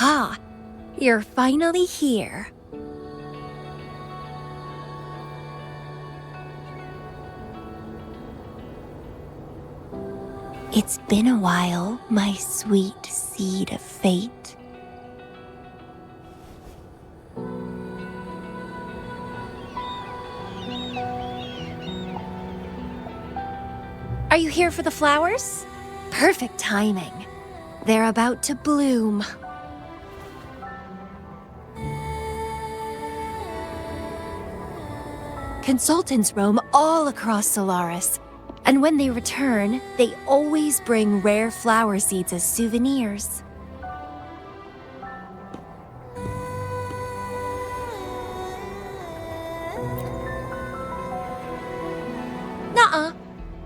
Aha! You're finally here. It's been a while, my sweet seed of fate. Are you here for the flowers? Perfect timing. They're about to bloom. Consultants roam all across Solaris, and when they return, they always bring rare flower seeds as souvenirs. Nuh-uh.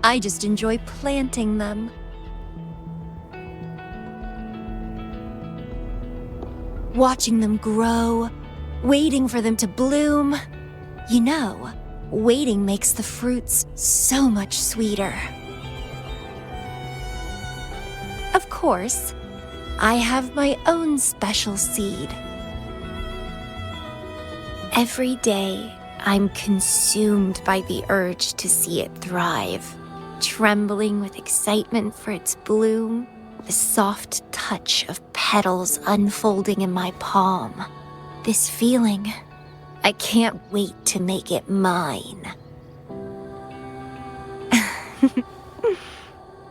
I just enjoy planting them. Watching them grow, waiting for them to bloom. You know, waiting makes the fruits so much sweeter. Of course, I have my own special seed. Every day, I'm consumed by the urge to see it thrive, trembling with excitement for its bloom, the soft touch of petals unfolding in my palm. This feeling, I can't wait to make it mine.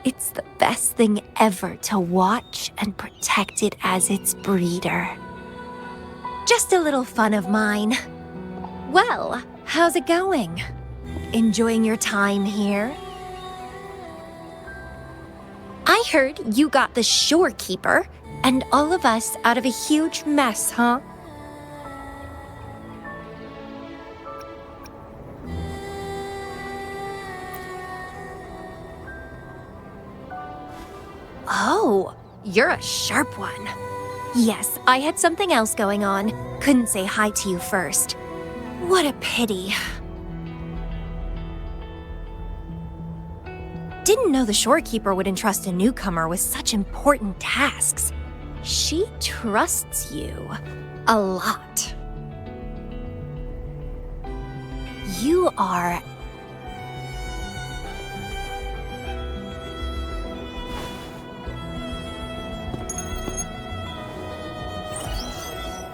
It's the best thing ever to watch and protect it as its breeder. Just a little fun of mine. Well, how's it going? Enjoying your time here? I heard you got the shorekeeper and all of us out of a huge mess, huh? Oh, you're a sharp one. Yes, I had something else going on. Couldn't say hi to you first. What a pity. Didn't know the shorekeeper would entrust a newcomer with such important tasks. She trusts you a lot. You are...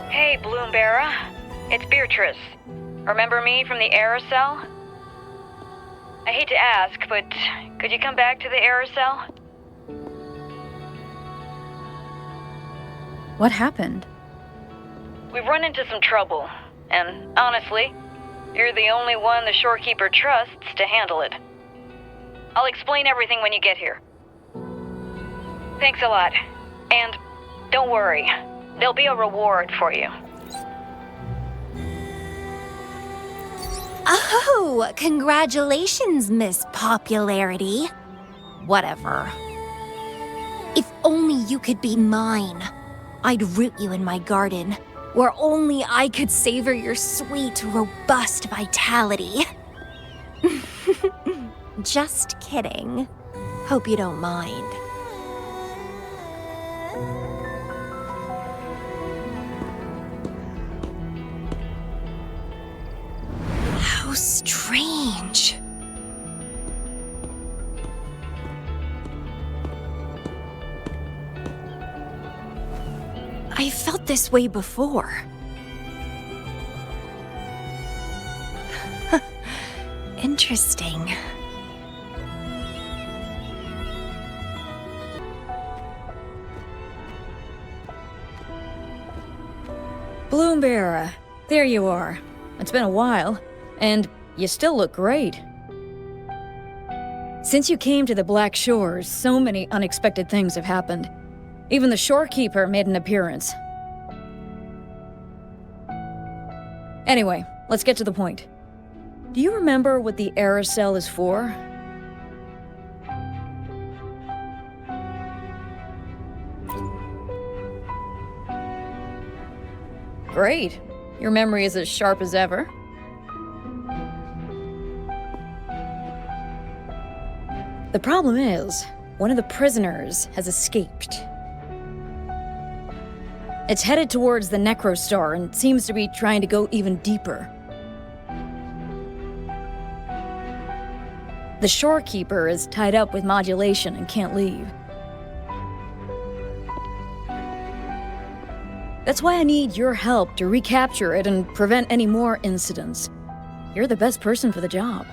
Hey, Bloombearer. It's Beatrice. Remember me from the aerosol? I hate to ask, but could you come back to the aerosol? What happened? We've run into some trouble, and honestly, you're the only one the shorekeeper trusts to handle it. I'll explain everything when you get here. Thanks a lot. And don't worry, there'll be a reward for you. Oh, congratulations, Miss Popularity. Whatever. If only you could be mine. I'd root you in my garden, where only I could savor your sweet, robust vitality. Just kidding. Hope you don't mind. How strange. I felt this way before. Interesting. Bloombearer, there you are. It's been a while, and you still look great. Since you came to the Black Shores, so many unexpected things have happened. Even the shorekeeper made an appearance. Anyway, let's get to the point. Do you remember what the aerosol is for? Great. Your memory is as sharp as ever. The problem is, one of the prisoners has escaped. It's headed towards the Necrostar and seems to be trying to go even deeper. The Shorekeeper is tied up with modulation and can't leave. That's why I need your help to recapture it and prevent any more incidents. You're the best person for the job.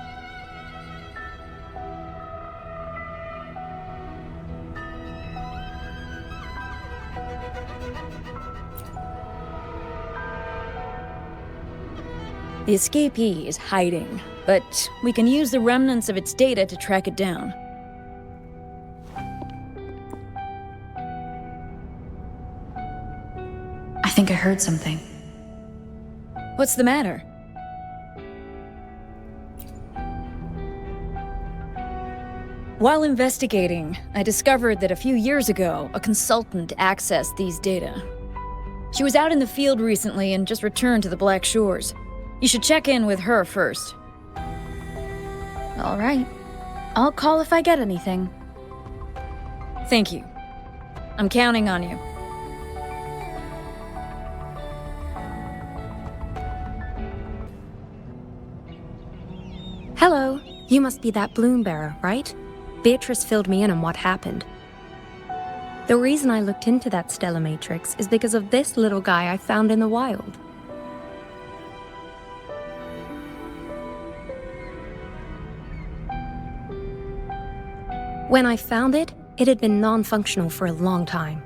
The escapee is hiding, but we can use the remnants of its data to track it down. I think I heard something. What's the matter? While investigating, I discovered that a few years ago, a consultant accessed these data. She was out in the field recently and just returned to the Black Shores. You should check in with her first. All right. I'll call if I get anything. Thank you. I'm counting on you. Hello, you must be that bloom bearer, right? Beatrice filled me in on what happened. The reason I looked into that stellar matrix is because of this little guy I found in the wild. When I found it, it had been non-functional for a long time.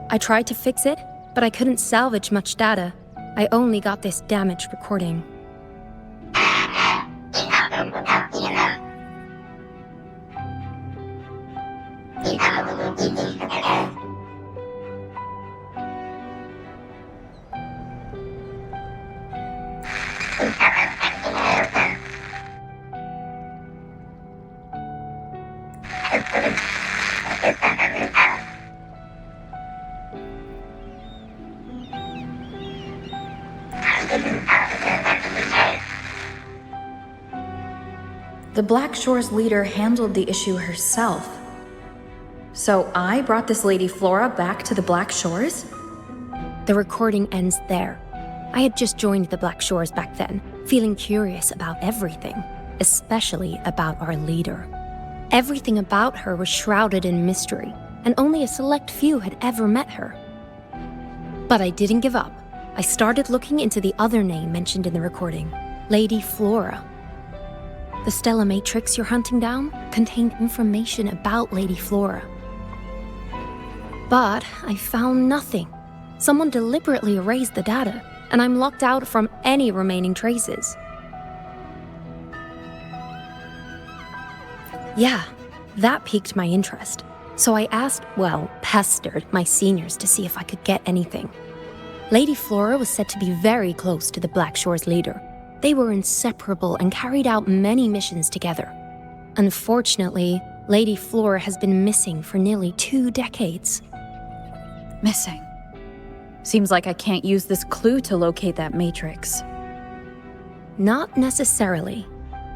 I tried to fix it, but I couldn't salvage much data. I only got this damaged recording. The Black Shores leader handled the issue herself. So I brought this Lady Flora back to the Black Shores? The recording ends there. I had just joined the Black Shores back then, feeling curious about everything, especially about our leader. Everything about her was shrouded in mystery, and only a select few had ever met her. But I didn't give up. I started looking into the other name mentioned in the recording, Lady Flora. The stellar matrix you're hunting down contained information about Lady Flora. But I found nothing. Someone deliberately erased the data, and I'm locked out from any remaining traces. Yeah, that piqued my interest. So I pestered my seniors to see if I could get anything. Lady Flora was said to be very close to the Black Shores leader. They were inseparable and carried out many missions together. Unfortunately, Lady Flora has been missing for nearly 2 decades. Missing. Seems like I can't use this clue to locate that matrix. Not necessarily.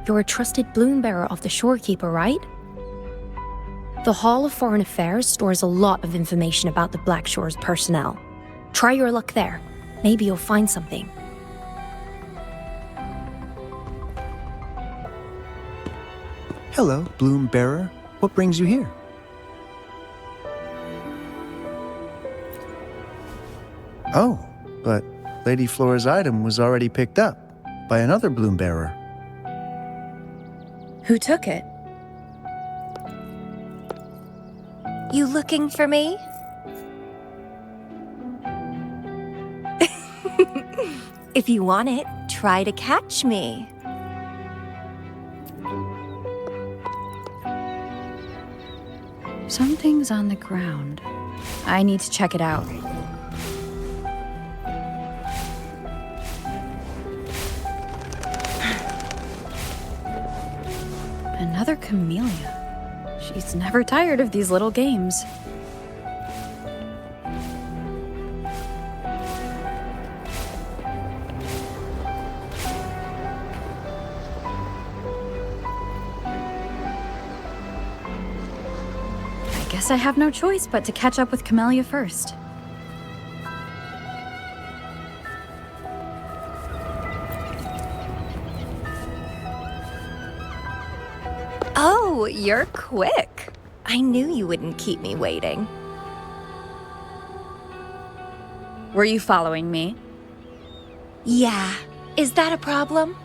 You're a trusted bloom bearer of the Shorekeeper, right? The Hall of Foreign Affairs stores a lot of information about the Black Shores personnel. Try your luck there. Maybe you'll find something. Hello, Bloom Bearer. What brings you here? Oh, but Lady Flora's item was already picked up by another Bloom Bearer. Who took it? You looking for me? If you want it, try to catch me. Something's on the ground. I need to check it out. Another Camellya. She's never tired of these little games. I Guess I have no choice but to catch up with Camellya first. Oh, you're quick. I knew you wouldn't keep me waiting. Were you following me? Yeah, is that a problem?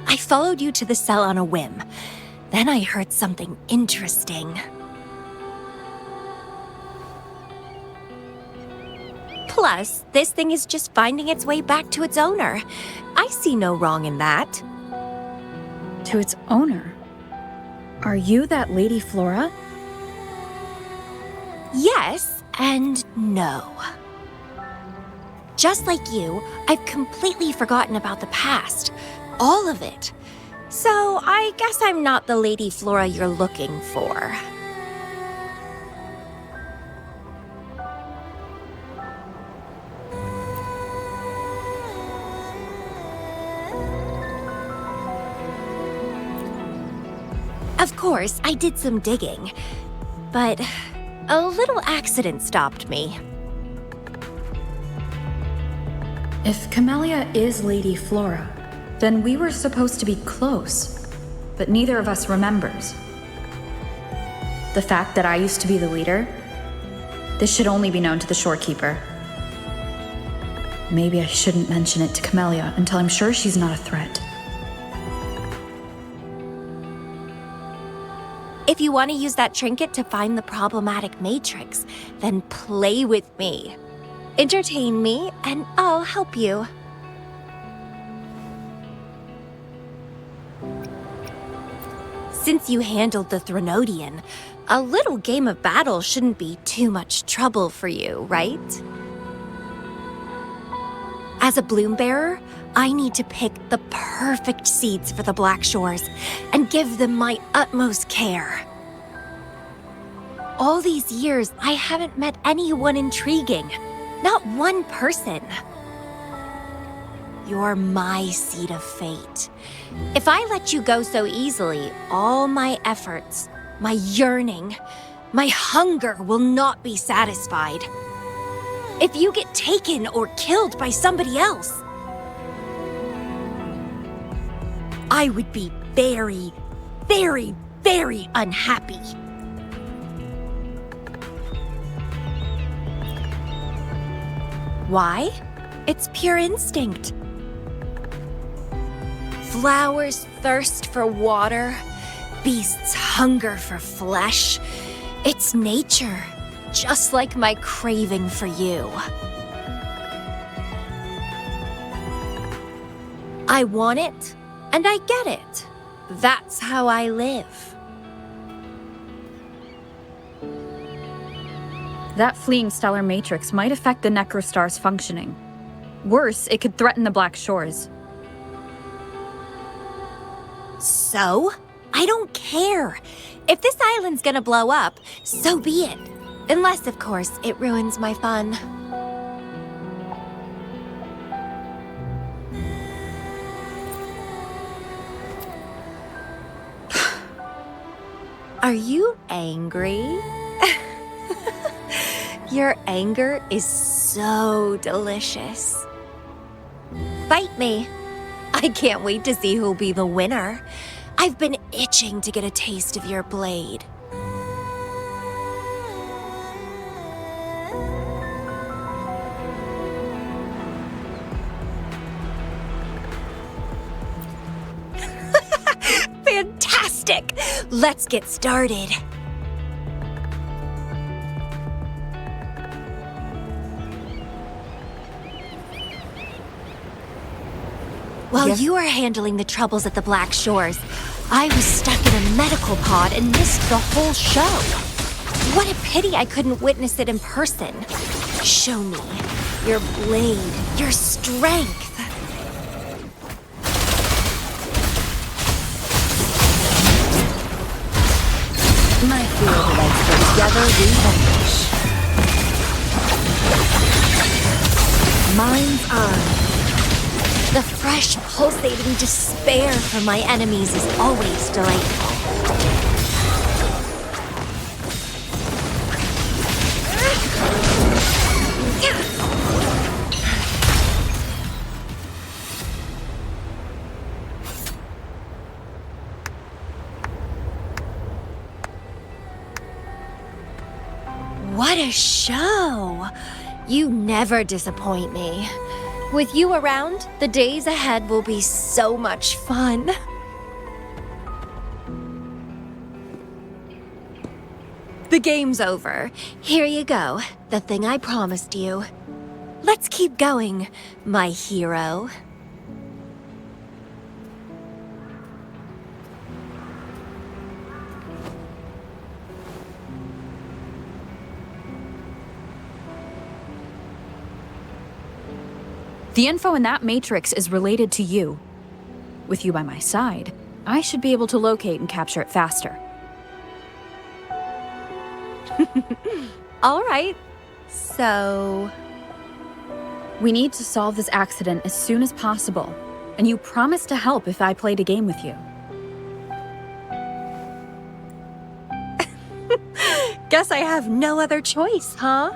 I followed you to the cell on a whim. Then I heard something interesting. Plus, this thing is just finding its way back to its owner. I see no wrong in that. To its owner? Are you that Lady Flora? Yes and no. Just like you, I've completely forgotten about the past. All of it. So I guess I'm not the Lady Flora you're looking for. Of course, I did some digging, but a little accident stopped me. If Camellya is Lady Flora, then we were supposed to be close, but neither of us remembers. The fact that I used to be the leader, this should only be known to the shorekeeper. Maybe I shouldn't mention it to Camellya until I'm sure she's not a threat. If you want to use that trinket to find the problematic matrix, then play with me. Entertain me, and I'll help you. Since you handled the Threnodian, a little game of battle shouldn't be too much trouble for you, right? As a bloom bearer, I need to pick the perfect seeds for the Black Shores and give them my utmost care. All these years, I haven't met anyone intriguing. Not one person. You're my seed of fate. If I let you go so easily, all my efforts, my yearning, my hunger will not be satisfied. If you get taken or killed by somebody else, I would be very, very, very unhappy. Why? It's pure instinct. Flowers thirst for water, beasts hunger for flesh. It's nature, just like my craving for you. I want it, and I get it. That's how I live. That fleeing stellar matrix might affect the Necrostar's functioning. Worse, it could threaten the Black Shores. So? I don't care. If this island's gonna blow up, so be it. Unless, of course, it ruins my fun. Are you angry? Your anger is so delicious. Fight me. I can't wait to see who'll be the winner. I've been itching to get a taste of your blade. Fantastic! Let's get started. While you were handling the troubles at the Black Shores, I was stuck in a medical pod and missed the whole show. What a pity I couldn't witness it in person. Show me your blade, your strength. My field legs together we vanish. Mine's on. The fresh, pulsating despair from my enemies is always delightful. What a show! You never disappoint me. With you around, the days ahead will be so much fun. The game's over. Here you go, the thing I promised you. Let's keep going, my hero. The info in that matrix is related to you. With you by my side, I should be able to locate and capture it faster. All right. So... We need to solve this accident as soon as possible, and you promised to help if I played a game with you. Guess I have no other choice, huh?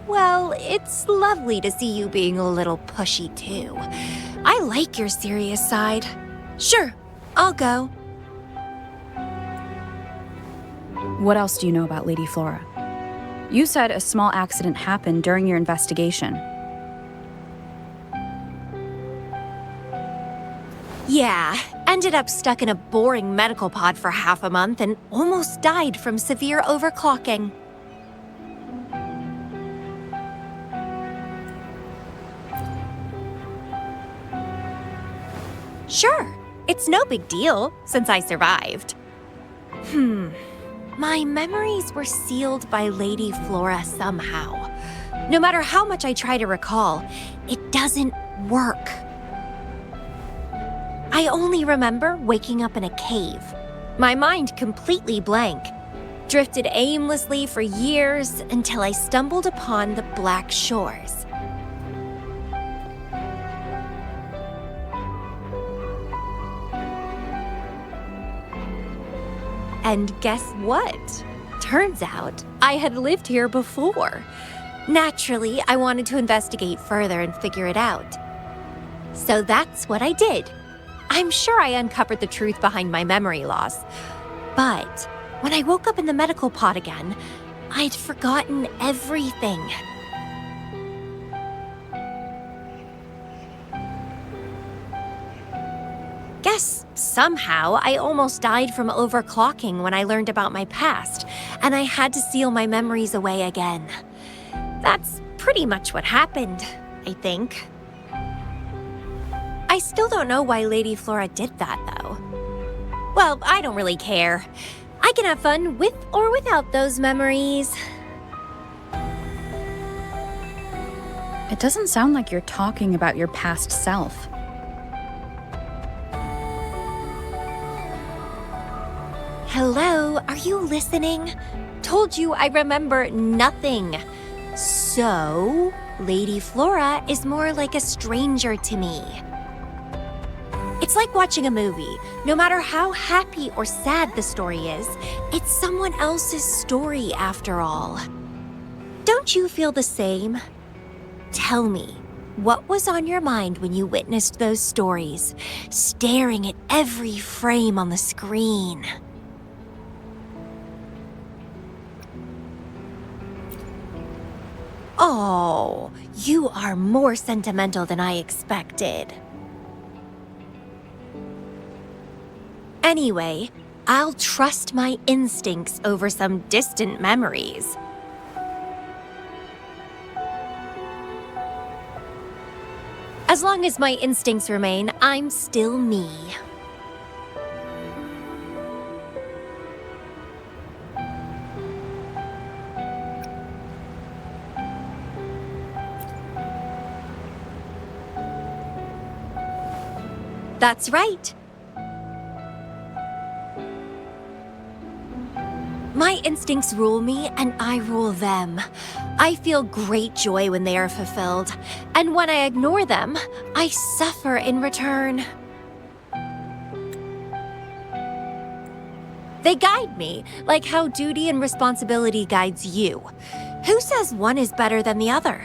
Well, it's lovely to see you being a little pushy, too. I like your serious side. Sure, I'll go. What else do you know about Lady Flora? You said a small accident happened during your investigation. Yeah, ended up stuck in a boring medical pod for half a month and almost died from severe overclocking. Sure, it's no big deal since I survived. My memories were sealed by Lady Flora somehow. No matter how much I try to recall, it doesn't work. I only remember waking up in a cave, my mind completely blank, drifted aimlessly for years until I stumbled upon the Black Shores. And guess what? Turns out I had lived here before. Naturally, I wanted to investigate further and figure it out. So that's what I did. I'm sure I uncovered the truth behind my memory loss. But when I woke up in the medical pod again, I'd forgotten everything. Guess somehow I almost died from overclocking when I learned about my past, and I had to seal my memories away again. That's pretty much what happened, I think. I still don't know why Lady Flora did that, though. Well, I don't really care. I can have fun with or without those memories. It doesn't sound like you're talking about your past self. Hello, are you listening? Told you I remember nothing. So, Lady Flora is more like a stranger to me. It's like watching a movie. No matter how happy or sad the story is, it's someone else's story after all. Don't you feel the same? Tell me, what was on your mind when you witnessed those stories, staring at every frame on the screen? Oh, you are more sentimental than I expected. Anyway, I'll trust my instincts over some distant memories. As long as my instincts remain, I'm still me. That's right. My instincts rule me, and I rule them. I feel great joy when they are fulfilled, and when I ignore them, I suffer in return. They guide me, like how duty and responsibility guides you. Who says one is better than the other?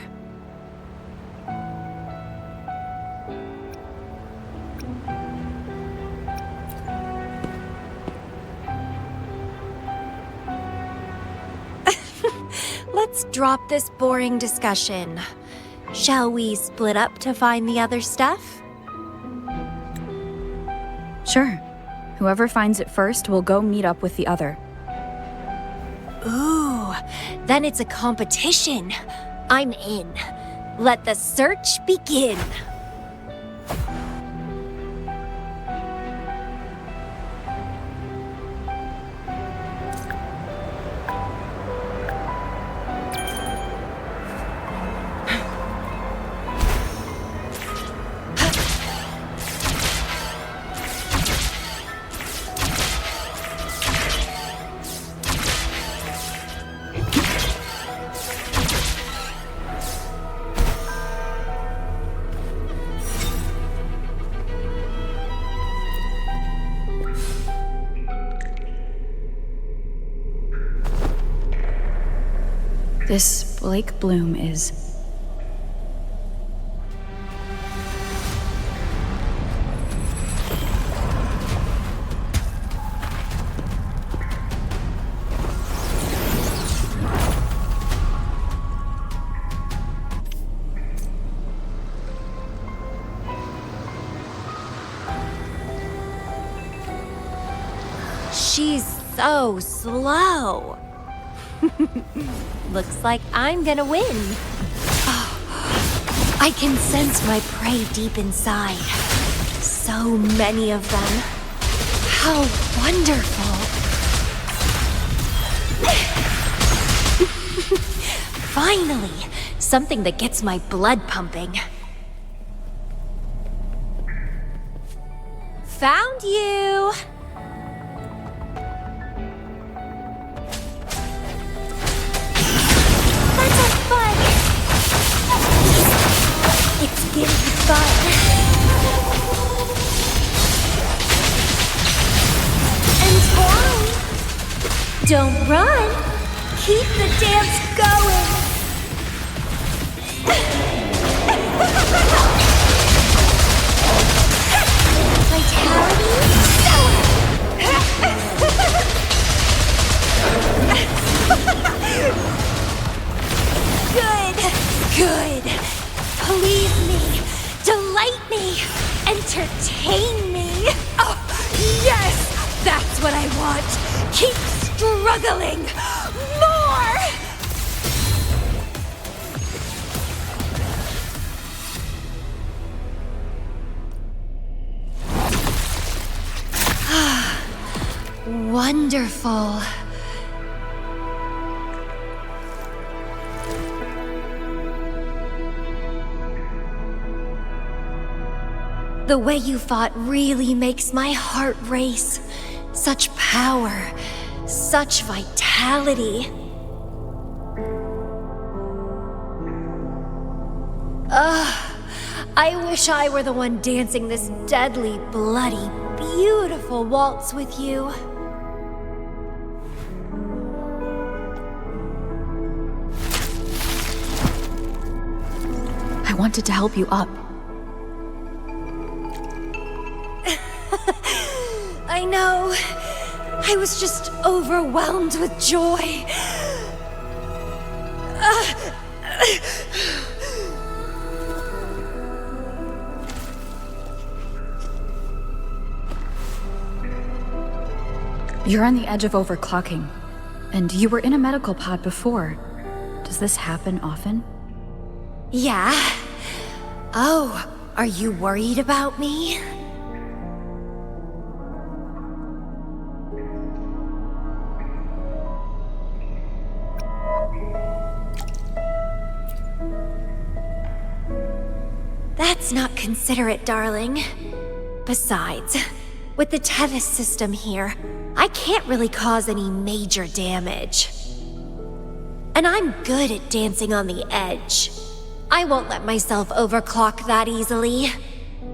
Let's drop this boring discussion. Shall we split up to find the other stuff? Sure. Whoever finds it first will go meet up with the other. Ooh, then it's a competition. I'm in. Let the search begin. This Blake Bloom is... She's so slow. Looks like I'm gonna win. Oh, I can sense my prey deep inside. So many of them. How wonderful. Finally, something that gets my blood pumping. Found you! It's getting fun. And fly. Don't run. Keep the dance going. Vitality. Good. Please me, delight me, entertain me. Oh, yes, that's what I want. Keep struggling. More! Wonderful. The way you fought really makes my heart race. Such power, such vitality. I wish I were the one dancing this deadly, bloody, beautiful waltz with you. I wanted to help you up. I know. I was just overwhelmed with joy. You're on the edge of overclocking, and you were in a medical pod before. Does this happen often? Yeah. Oh, are you worried about me? That's not considerate, darling. Besides, with the Tevis system here, I can't really cause any major damage. And I'm good at dancing on the edge. I won't let myself overclock that easily.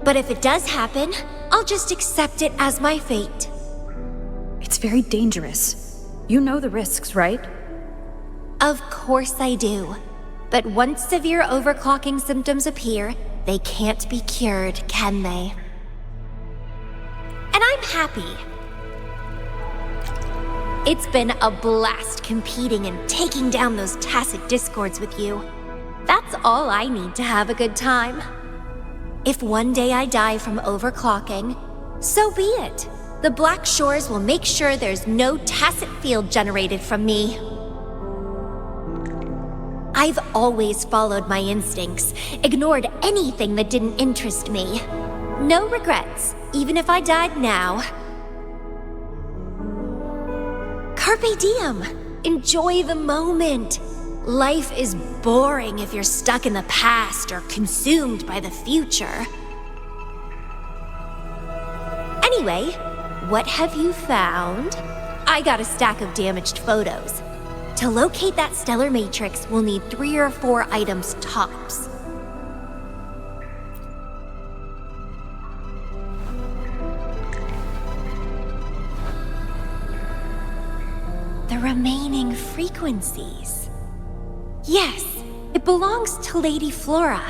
But if it does happen, I'll just accept it as my fate. It's very dangerous. You know the risks, right? Of course I do. But once severe overclocking symptoms appear, they can't be cured, can they? And I'm happy. It's been a blast competing and taking down those tacit discords with you. That's all I need to have a good time. If one day I die from overclocking, so be it. The Black Shores will make sure there's no tacit field generated from me. I've always followed my instincts, ignored anything that didn't interest me. No regrets, even if I died now. Carpe diem. Enjoy the moment. Life is boring if you're stuck in the past or consumed by the future. Anyway, what have you found? I got a stack of damaged photos. To locate that stellar matrix, we'll need 3 or 4 items tops. The remaining frequencies. Yes, it belongs to Lady Flora.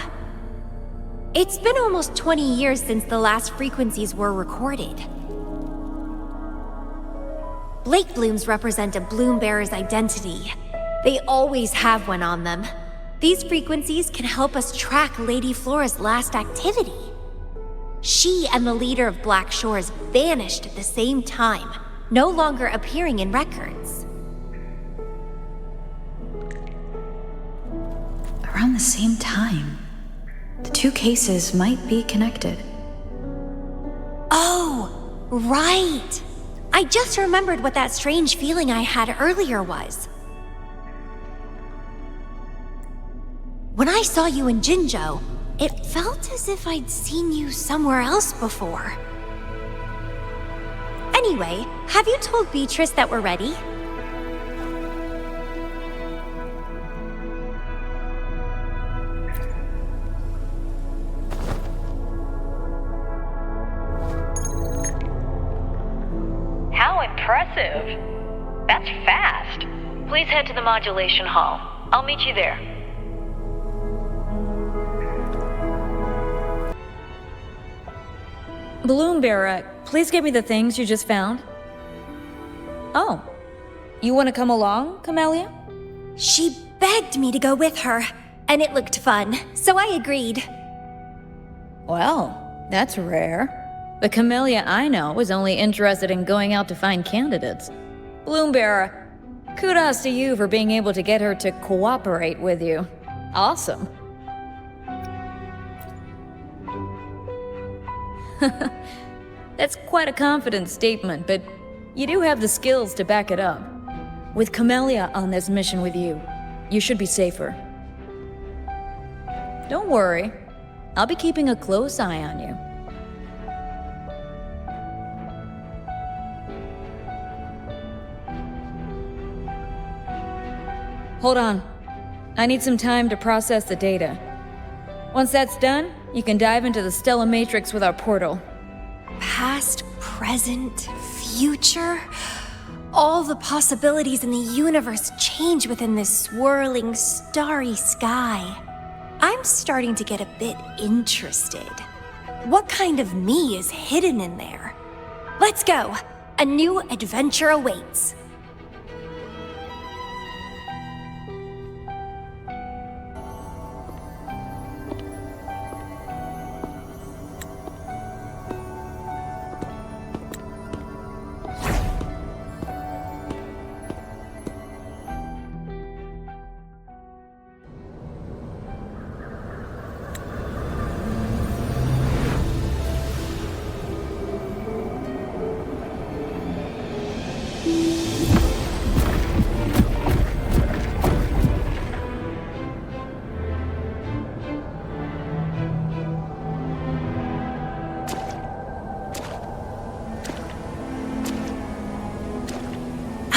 It's been almost 20 years since the last frequencies were recorded. Blake blooms represent a bloom bearer's identity. They always have one on them. These frequencies can help us track Lady Flora's last activity. She and the leader of Black Shores vanished at the same time, no longer appearing in records. Around the same time, the 2 cases might be connected. Oh, right! I just remembered what that strange feeling I had earlier was. When I saw you in Jinzhou, it felt as if I'd seen you somewhere else before. Anyway, have you told Beatrice that we're ready? How impressive. That's fast. Please head to the modulation hall. I'll meet you there. Bloom Bearer, please give me the things you just found. Oh, you want to come along, Camellya? She begged me to go with her, and it looked fun, so I agreed. Well, that's rare. The Camellya I know was only interested in going out to find candidates. Bloom Bearer, kudos to you for being able to get her to cooperate with you. Awesome. That's quite a confident statement, but you do have the skills to back it up. With Camellya on this mission with you, you should be safer. Don't worry, I'll be keeping a close eye on you. Hold on. I need some time to process the data. Once that's done, you can dive into the Stella Matrix with our portal. Past, present, future. All the possibilities in the universe change within this swirling, starry sky. I'm starting to get a bit interested. What kind of me is hidden in there? Let's go! A new adventure awaits.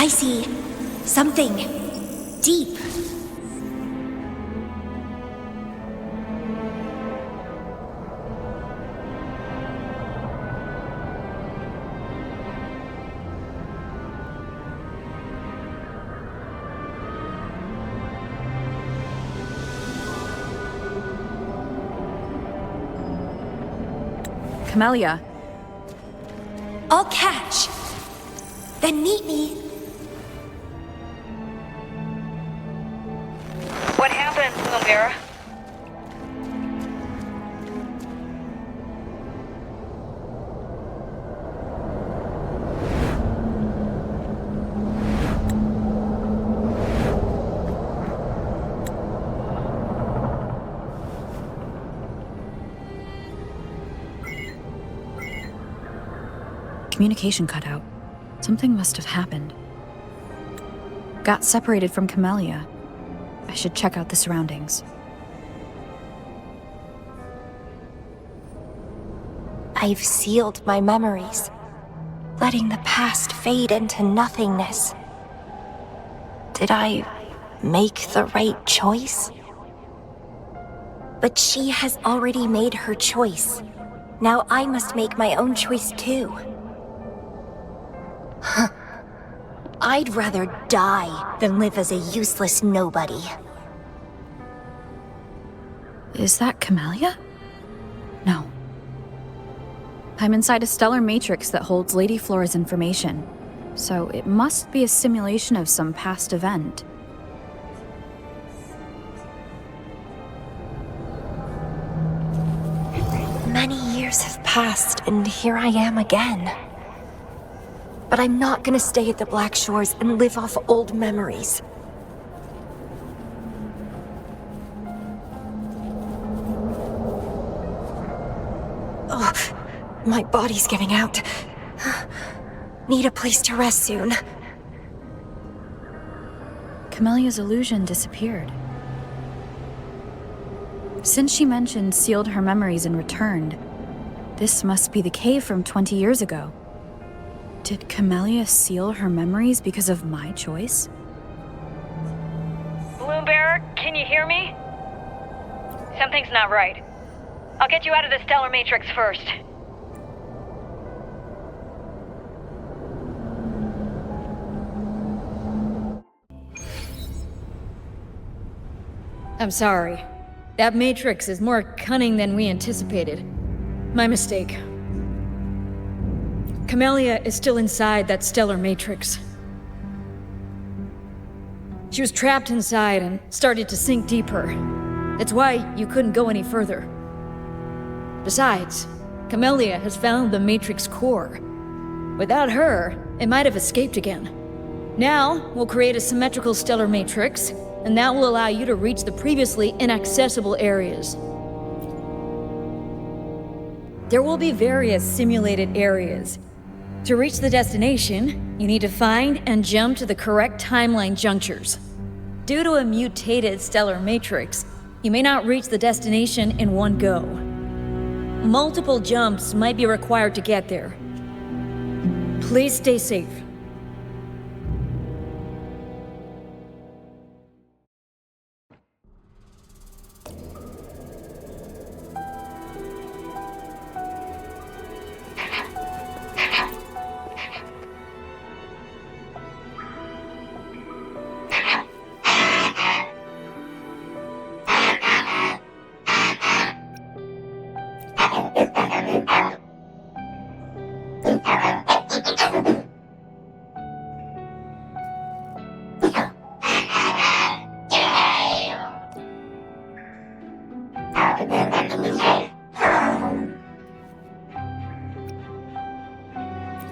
I see something deep. Camellya, I'll catch. Then meet me Vera. Communication cut out. Something must have happened. Got separated from Camellya. I should check out the surroundings. I've sealed my memories, letting the past fade into nothingness. Did I make the right choice? But she has already made her choice. Now I must make my own choice too. I'd rather die than live as a useless nobody. Is that Camellya? No. I'm inside a stellar matrix that holds Lady Flora's information, so it must be a simulation of some past event. Many years have passed, and here I am again. But I'm not gonna stay at the Black Shores and live off old memories. Ugh, my body's giving out. Need a place to rest soon. Camellya's illusion disappeared. Since she mentioned sealed her memories and returned, this must be the cave from 20 years ago. Did Camellya seal her memories because of my choice? Bloombearer, can you hear me? Something's not right. I'll get you out of the stellar matrix first. I'm sorry. That matrix is more cunning than we anticipated. My mistake. Camellya is still inside that stellar matrix. She was trapped inside and started to sink deeper. That's why you couldn't go any further. Besides, Camellya has found the matrix core. Without her, it might have escaped again. Now, we'll create a symmetrical stellar matrix, and that will allow you to reach the previously inaccessible areas. There will be various simulated areas. To reach the destination, you need to find and jump to the correct timeline junctures. Due to a mutated stellar matrix, you may not reach the destination in one go. Multiple jumps might be required to get there. Please stay safe.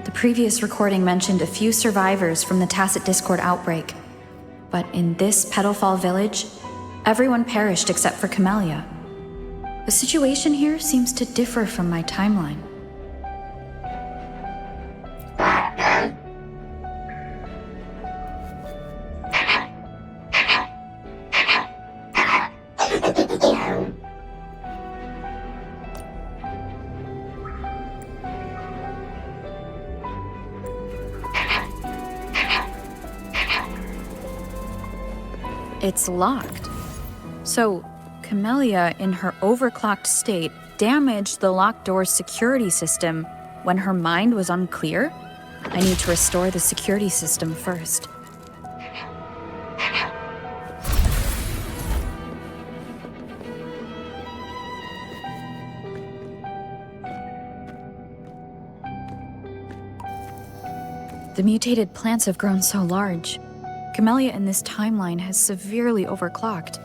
The previous recording mentioned a few survivors from the Tacit Discord outbreak, but in this Petalfall village, everyone perished except for Camellya. The situation here seems to differ from my timeline. It's locked. So, Camellya, in her overclocked state, damaged the locked door's security system when her mind was unclear? I need to restore the security system first. The mutated plants have grown so large. Camellya in this timeline has severely overclocked.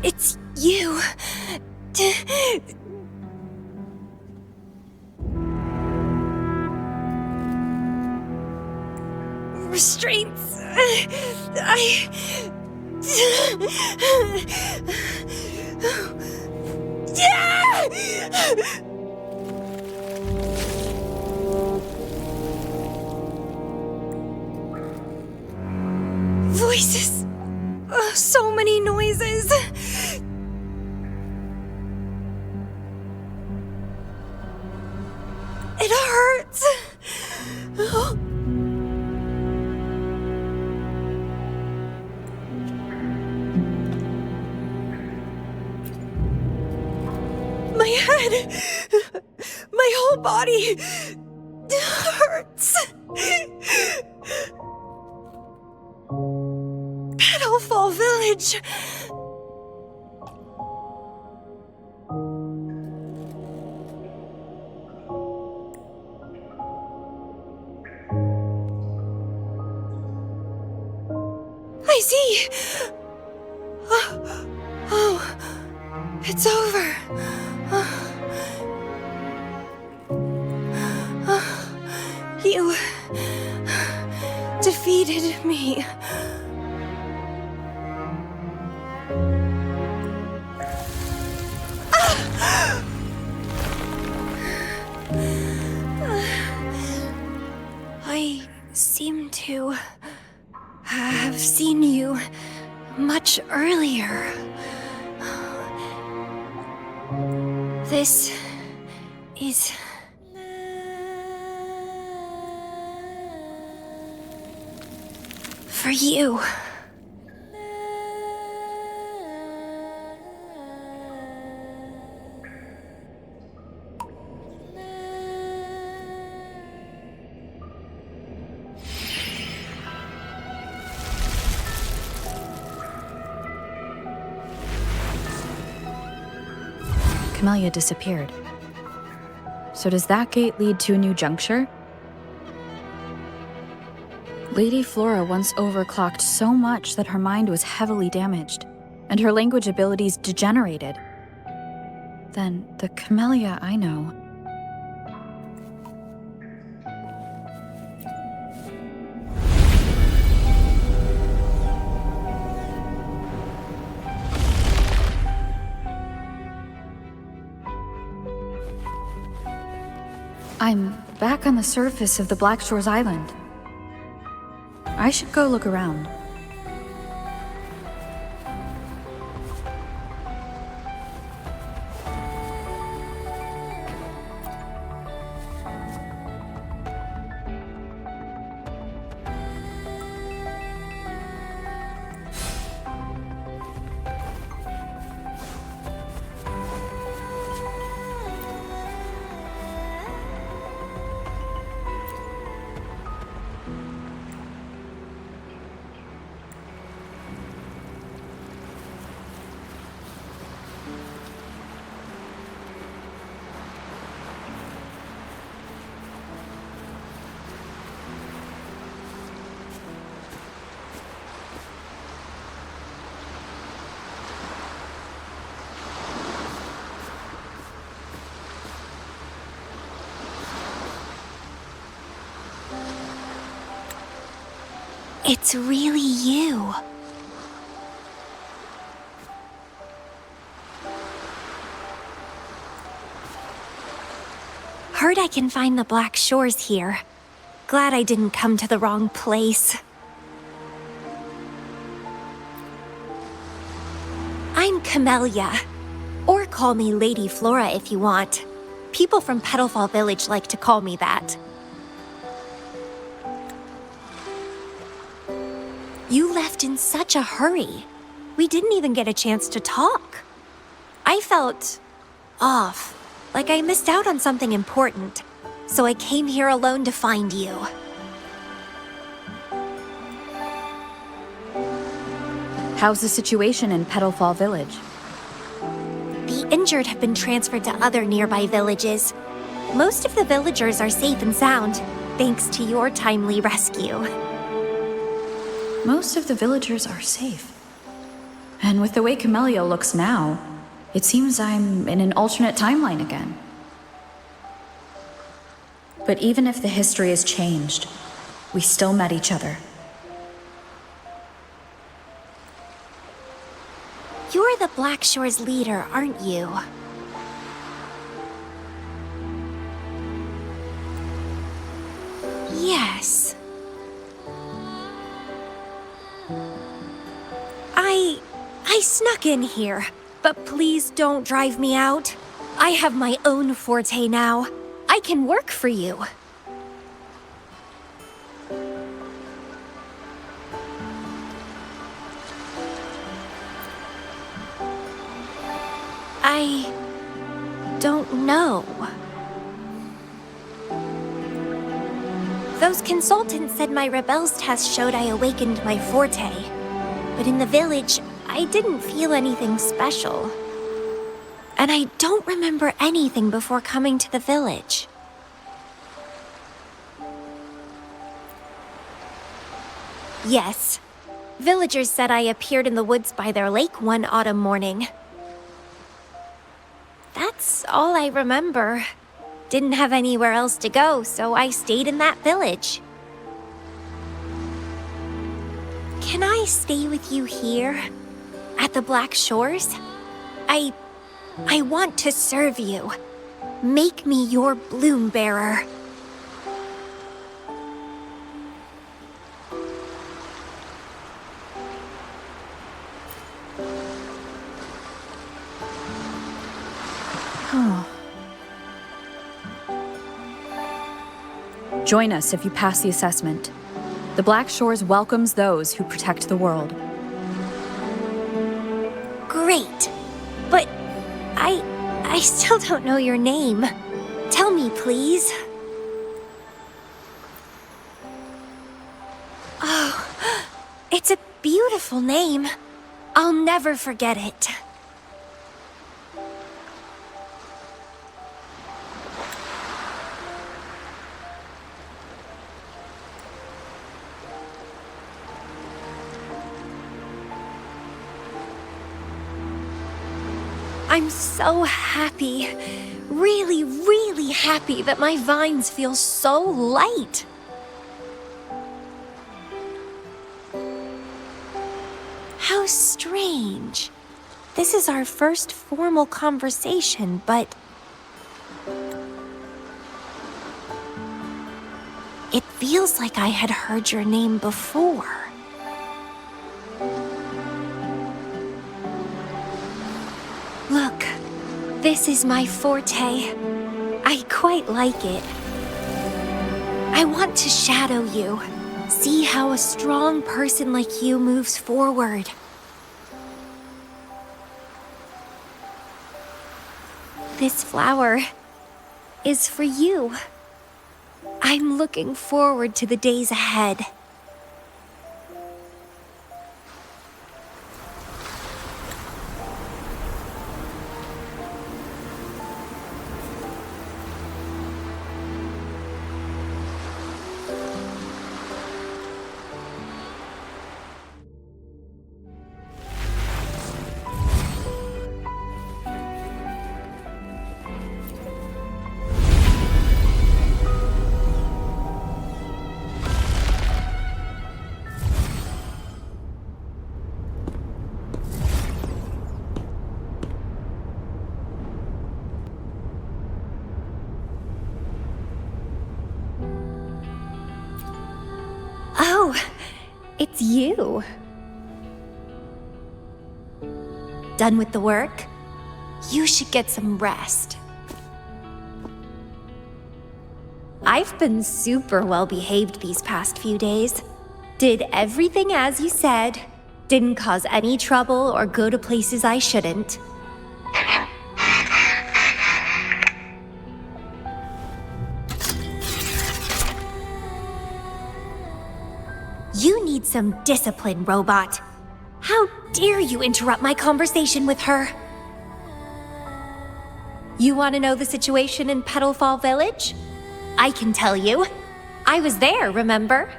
It's you. Restraints. Voices. So many noises. It hurts. My head. My whole body hurts. Petalfall Village. I see. Oh, it's over. You defeated me. I seem to have seen you much earlier. This is... for you. Camellya disappeared. So does that gate lead to a new juncture? Lady Flora once overclocked so much that her mind was heavily damaged, and her language abilities degenerated. Then the Camellya I know... I'm back on the surface of the Black Shores Island. I should go look around. It's really you. Heard I can find the Black Shores here. Glad I didn't come to the wrong place. I'm Camellya. Or call me Lady Flora if you want. People from Petalfall Village like to call me that. You left in such a hurry. We didn't even get a chance to talk. I felt off, like I missed out on something important. So I came here alone to find you. How's the situation in Petalfall Village? The injured have been transferred to other nearby villages. Most of the villagers are safe and sound, thanks to your timely rescue. most of the villagers are safe. And with the way Camellya looks now, it seems I'm in an alternate timeline again. But even if the history has changed, we still met each other. You're the Black Shore's leader, aren't you? Yes. I snuck in here, but please don't drive me out. I have my own forte now. I can work for you. I don't know. Those consultants said my rebels test showed I awakened my forte. But in the village, I didn't feel anything special. And I don't remember anything before coming to the village. Yes. Villagers said I appeared in the woods by their lake one autumn morning. That's all I remember. Didn't have anywhere else to go, so I stayed in that village. Can I stay with you here? At the Black Shores? I want to serve you. Make me your bloom bearer. Join us if you pass the assessment. The Black Shores welcomes those who protect the world. Great. But I still don't know your name. Tell me, please. Oh, it's a beautiful name. I'll never forget it. I'm so happy, really, really happy that my vines feel so light. How strange. This is our first formal conversation, but it feels like I had heard your name before. Look, this is my forte. I quite like it. I want to shadow you. See how a strong person like you moves forward. This flower is for you. I'm looking forward to the days ahead. Oh, it's you. Done with the work? You should get some rest. I've been super well behaved these past few days. Did everything as you said. Didn't cause any trouble or go to places I shouldn't. You need some discipline, robot. How dare you interrupt my conversation with her? You want to know the situation in Petalfall Village? I can tell you. I was there, remember?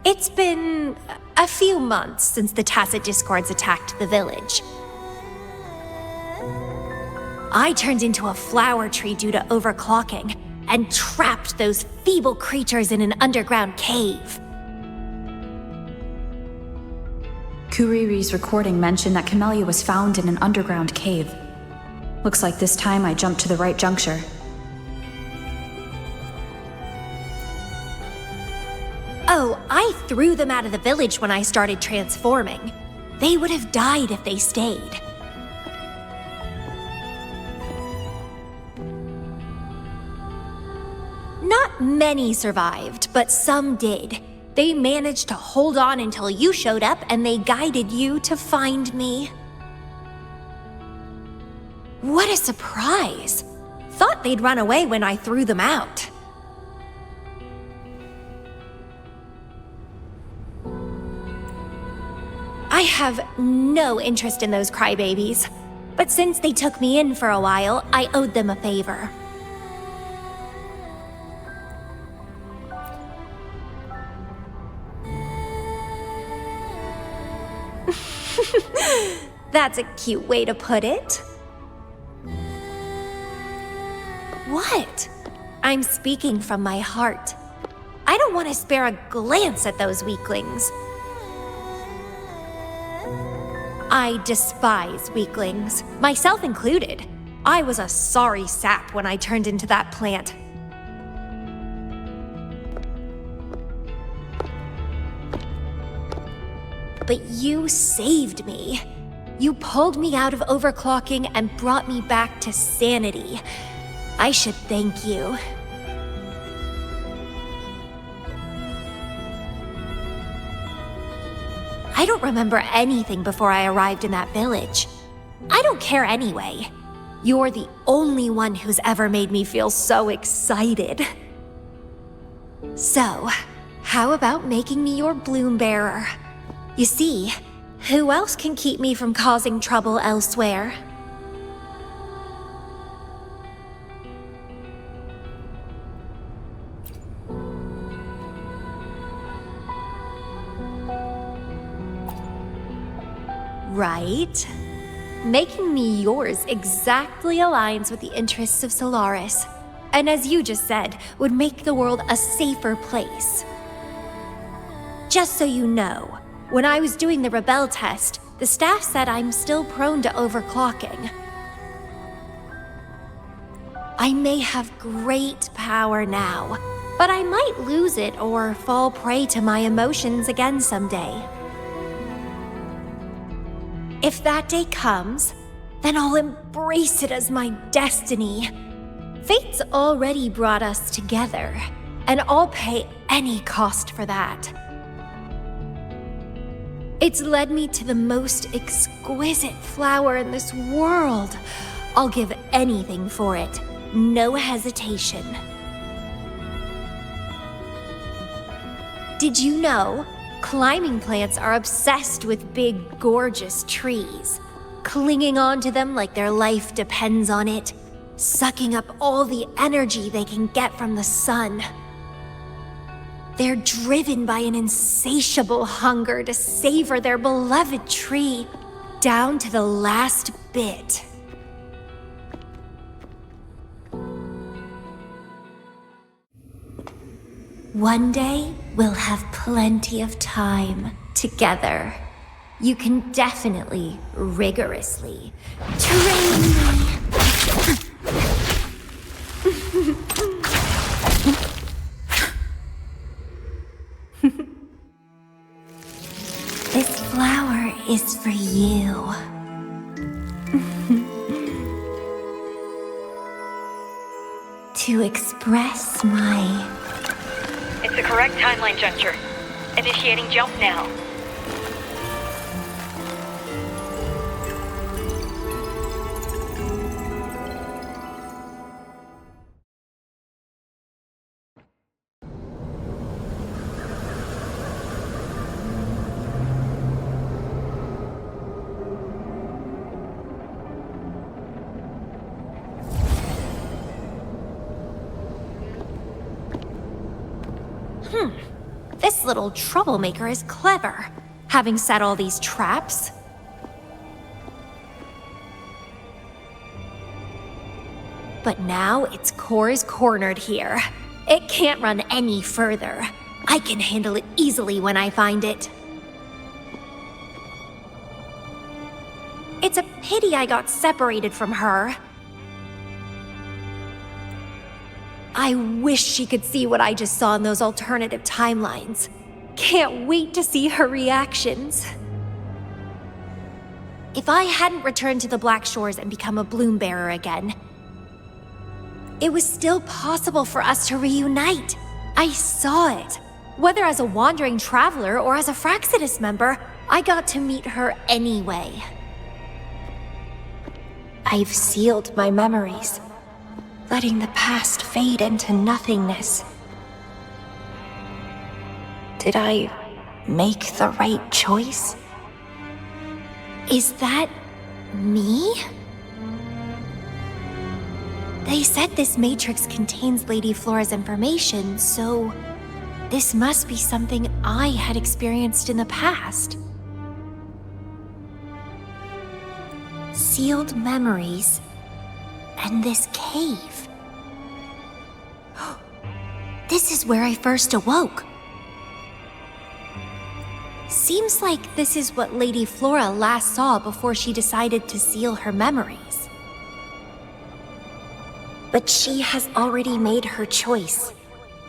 It's been a few months since the Tacit Discords attacked the village. I turned into a flower tree due to overclocking and trapped those feeble creatures in an underground cave. Kuriri's recording mentioned that Camellya was found in an underground cave. Looks like this time I jumped to the right juncture. Oh, I threw them out of the village when I started transforming. They would have died if they stayed. Not many survived, but some did. They managed to hold on until you showed up and they guided you to find me. What a surprise! Thought they'd run away when I threw them out. I have no interest in those crybabies, but since they took me in for a while, I owed them a favor. That's a cute way to put it. What? I'm speaking from my heart. I don't want to spare a glance at those weaklings. I despise weaklings, myself included. I was a sorry sap when I turned into that plant. But you saved me. You pulled me out of overclocking and brought me back to sanity. I should thank you. I don't remember anything before I arrived in that village. I don't care anyway. You're the only one who's ever made me feel so excited. So, how about making me your bloom bearer? You see, who else can keep me from causing trouble elsewhere? Right? Making me yours exactly aligns with the interests of Solaris, and as you just said, would make the world a safer place. Just so you know, when I was doing the rebel test, the staff said I'm still prone to overclocking. I may have great power now, but I might lose it or fall prey to my emotions again someday. If that day comes, then I'll embrace it as my destiny. Fate's already brought us together, and I'll pay any cost for that. It's led me to the most exquisite flower in this world. I'll give anything for it, no hesitation. Did you know? Climbing plants are obsessed with big, gorgeous trees, clinging onto them like their life depends on it, sucking up all the energy they can get from the sun. They're driven by an insatiable hunger to savor their beloved tree down to the last bit. One day, we'll have plenty of time together. You can definitely, rigorously train me. This flower is for you. To express my... It's the correct timeline juncture. Initiating jump now. This little troublemaker is clever. having set all these traps. But now its core is cornered here. It can't run any further. I can handle it easily when I find it. It's a pity I got separated from her. I wish she could see what I just saw in those alternative timelines. Can't wait to see her reactions. If I hadn't returned to the Black Shores and become a bloom bearer again, it was still possible for us to reunite. I saw it. Whether as a wandering traveler or as a Fraxidus member, I got to meet her anyway. I've sealed my memories, letting the past fade into nothingness. Did I make the right choice? Is that me? They said this matrix contains Lady Flora's information, so this must be something I had experienced in the past. Sealed memories and this cave. This is where I first awoke. Seems like this is what Lady Flora last saw before she decided to seal her memories. But she has already made her choice.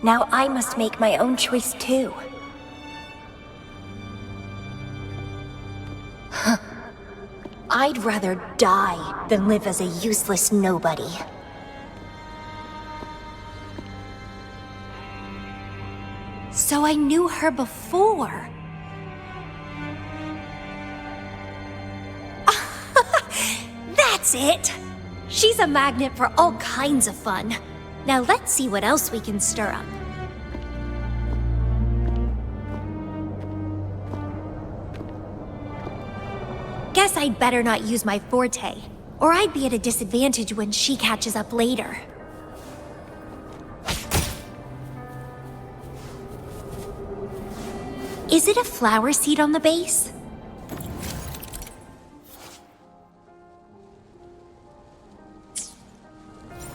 Now I must make my own choice too. I'd rather die than live as a useless nobody. So I knew her before. That's it! She's a magnet for all kinds of fun. Now let's see what else we can stir up. Guess I'd better not use my forte, or I'd be at a disadvantage when she catches up later. Is it a flower seed on the base?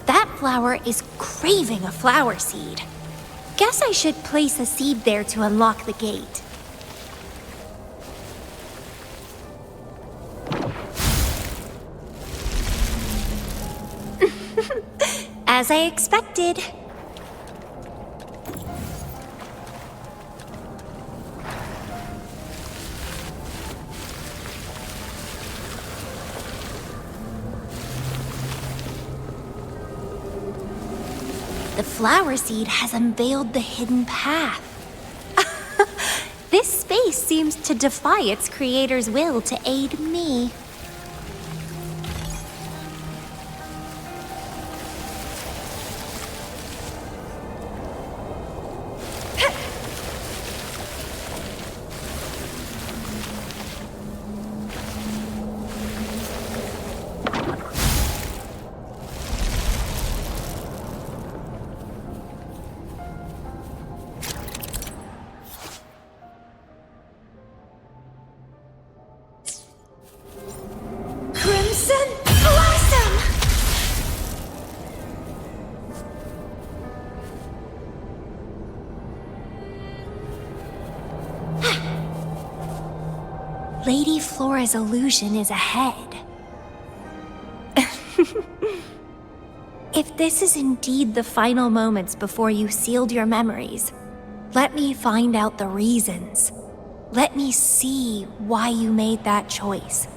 That flower is craving a flower seed. Guess I should place a seed there to unlock the gate. As I expected. The flower seed has unveiled the hidden path. This space seems to defy its creator's will to aid me. Lady Flora's illusion is ahead. If this is indeed the final moments before you sealed your memories, let me find out the reasons. Let me see why you made that choice.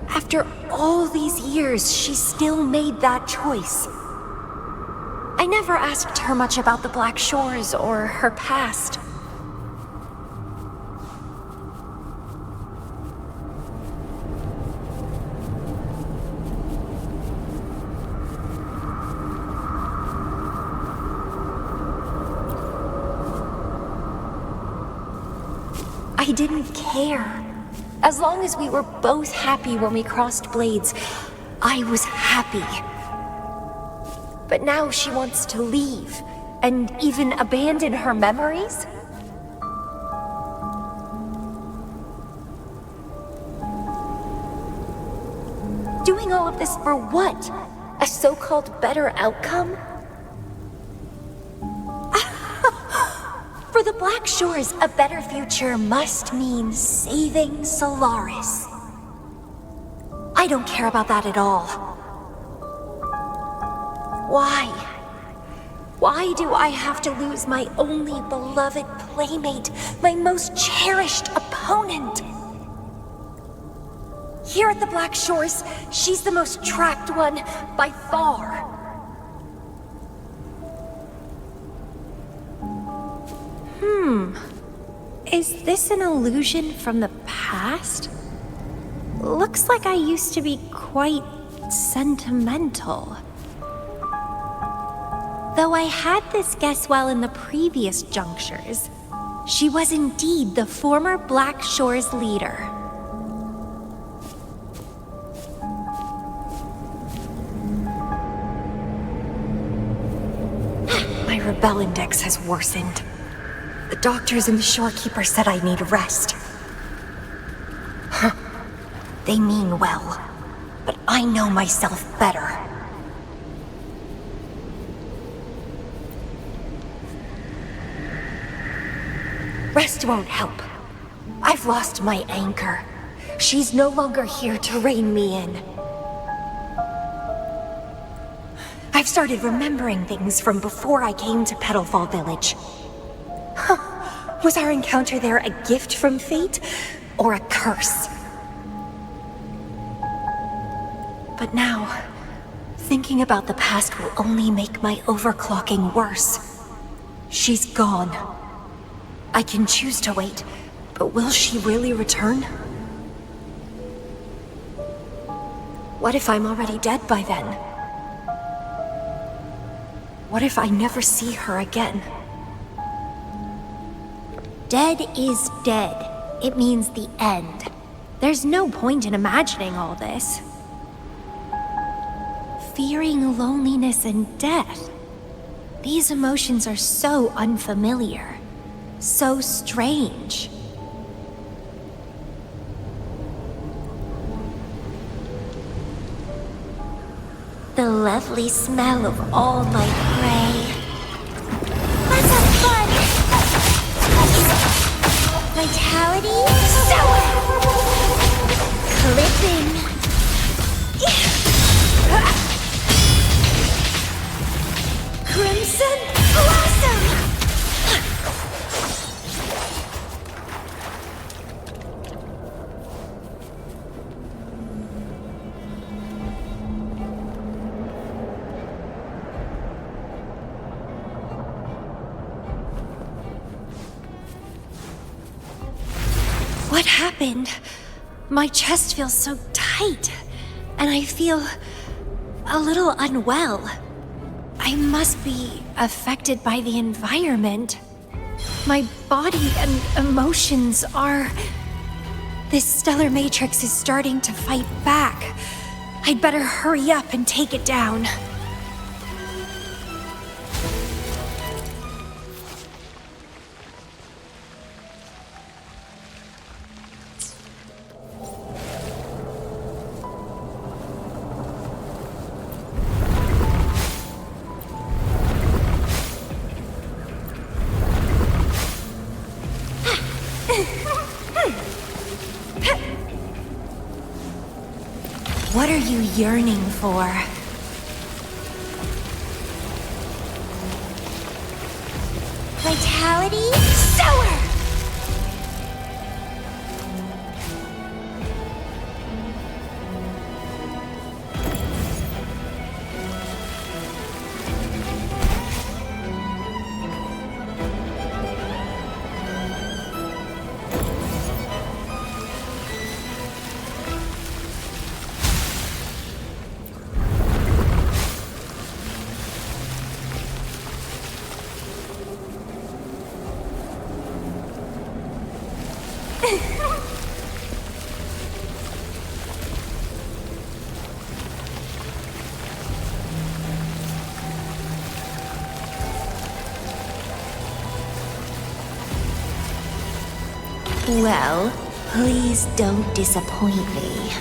After all these years, she still made that choice. I never asked her much about the Black Shores or her past. I didn't care. As long as we were both happy when we crossed blades, I was happy. But now she wants to leave, and even abandon her memories? Doing all of this for what? A so-called better outcome? For the Black Shores, a better future must mean saving Solaris. I don't care about that at all. Why? Why do I have to lose my only beloved playmate, my most cherished opponent? Here at the Black Shores, she's the most trapped one by far. Is this an illusion from the past? Looks like I used to be quite sentimental. Though I had this guess while in the previous junctures, she was indeed the former Black Shores leader. My rebel index has worsened. The doctors and the shorekeeper said I need rest. They mean well, but I know myself better. Rest won't help. I've lost my anchor. She's no longer here to rein me in. I've started remembering things from before I came to Petalfall Village. Was our encounter there a gift from fate, or a curse? But now, thinking about the past will only make my overclocking worse. She's gone. I can choose to wait, but will she really return? What if I'm already dead by then? What if I never see her again? Dead is dead. It means the end. There's no point in imagining all this. Fearing loneliness and death. These emotions are so unfamiliar. So strange. The lovely smell of all my prey. Let's have fun! Vitality? Sour! Clipping. Crimson Blossom! What happened? My chest feels so tight, and I feel a little unwell. I must be affected by the environment. My body and emotions are... This stellar matrix is starting to fight back. I'd better hurry up and take it down. What are you yearning for? Vitality? Sour! Well, please don't disappoint me.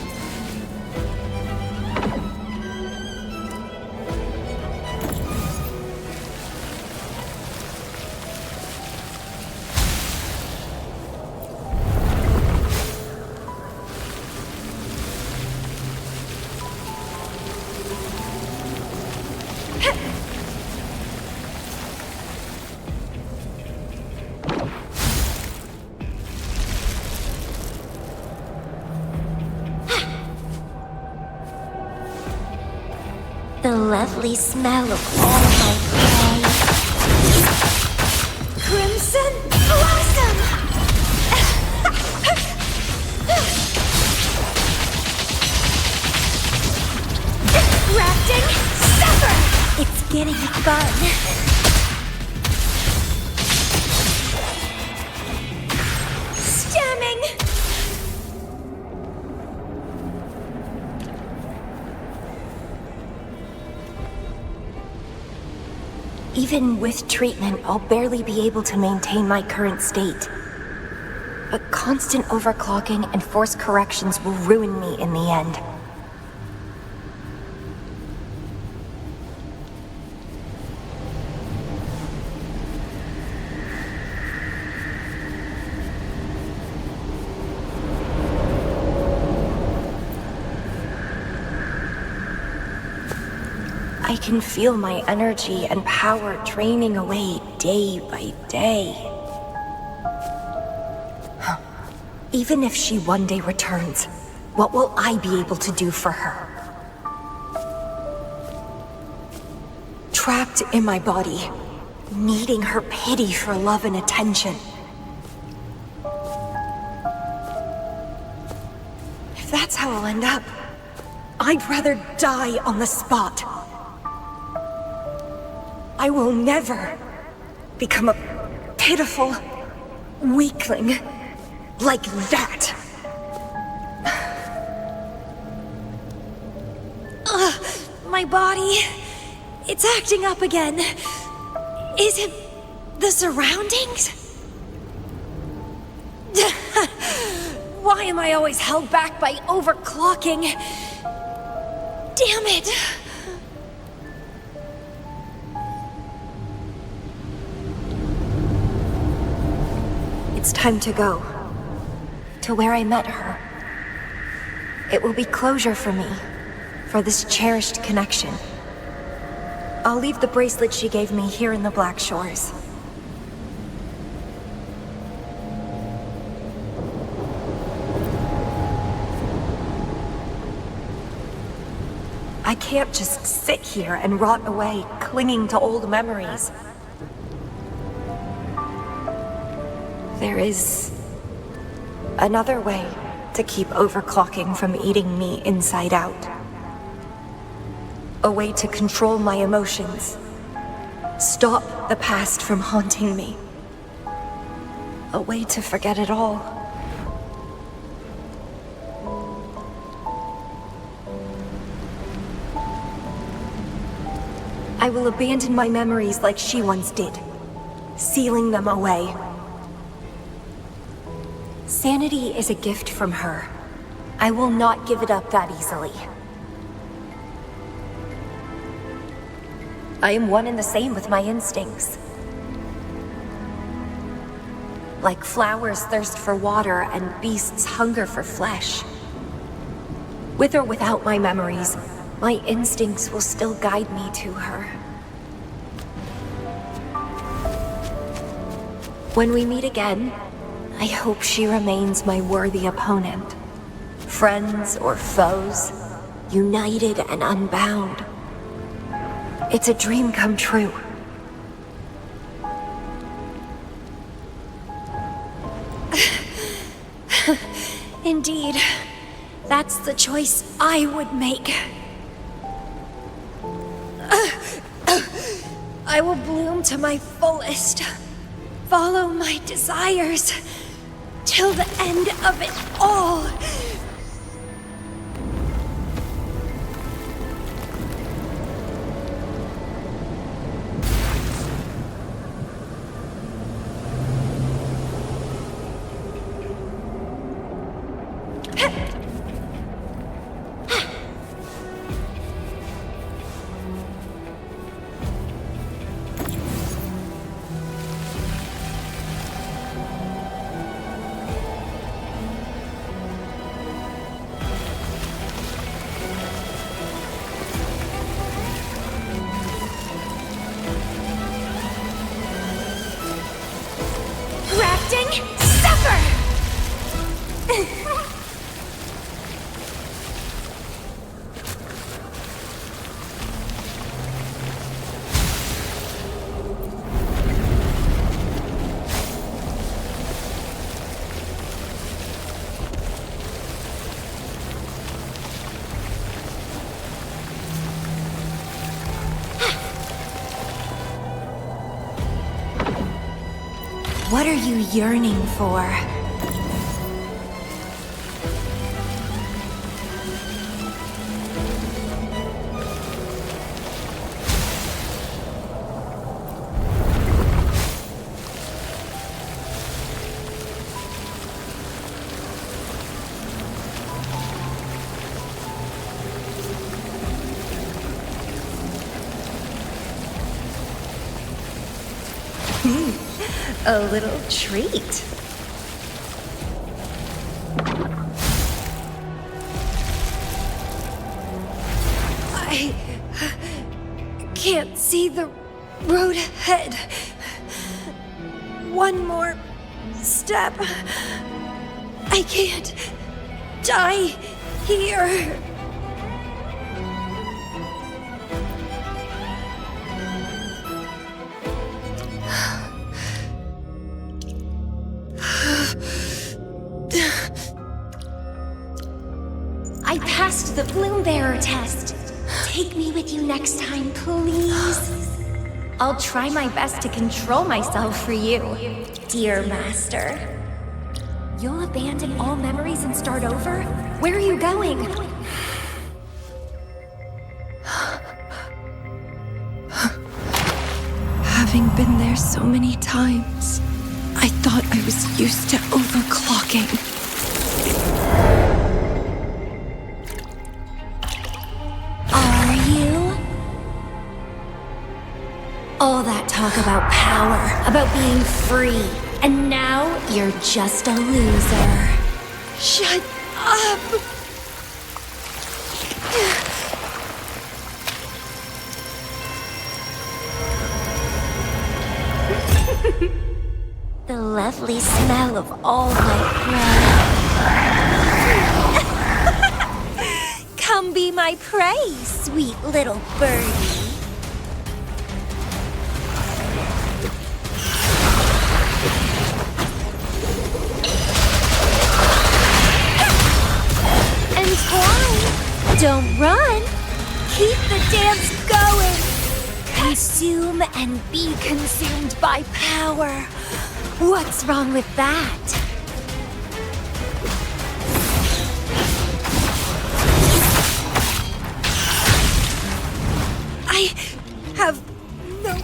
The lovely smell of all my prey. Crimson Blossom! Grafting Sever! It's getting fun. Stemming! Even with treatment, I'll barely be able to maintain my current state. But constant overclocking and forced corrections will ruin me in the end. I can feel my energy and power draining away day by day. Even if she one day returns, what will I be able to do for her? Trapped in my body, needing her pity for love and attention. If that's how I'll end up, I'd rather die on the spot. I will never become a pitiful weakling like that. My body, it's acting up again. Is it the surroundings? Why am I always held back by overclocking? Damn it! It's time to go. To where I met her. It will be closure for me. For this cherished connection. I'll leave the bracelet she gave me here in the Black Shores. I can't just sit here and rot away, clinging to old memories. There is another way to keep overclocking from eating me inside out. A way to control my emotions. Stop the past from haunting me. A way to forget it all. I will abandon my memories like she once did, sealing them away. Sanity is a gift from her. I will not give it up that easily. I am one and the same with my instincts. Like flowers thirst for water and beasts hunger for flesh. With or without my memories, my instincts will still guide me to her. When we meet again, I hope she remains my worthy opponent. Friends or foes, united and unbound. It's a dream come true. Indeed, that's the choice I would make. I will bloom to my fullest. Follow my desires. Till the end of it all. What are you yearning for? A little treat. I can't see the road ahead. One more step. I can't die here. I passed the Bloom Bearer test. Take me with you next time, please. I'll try my best to control myself for you, dear master. You'll abandon all memories and start over? Where are you going? Having been there so many times, I thought I was used to overclocking. All that talk about power, about being free, and now you're just a loser. Shut up! The lovely smell of all my prey. Come be my prey, sweet little birdie. Don't run! Keep the dance going! Consume and be consumed by power. What's wrong with that? I have no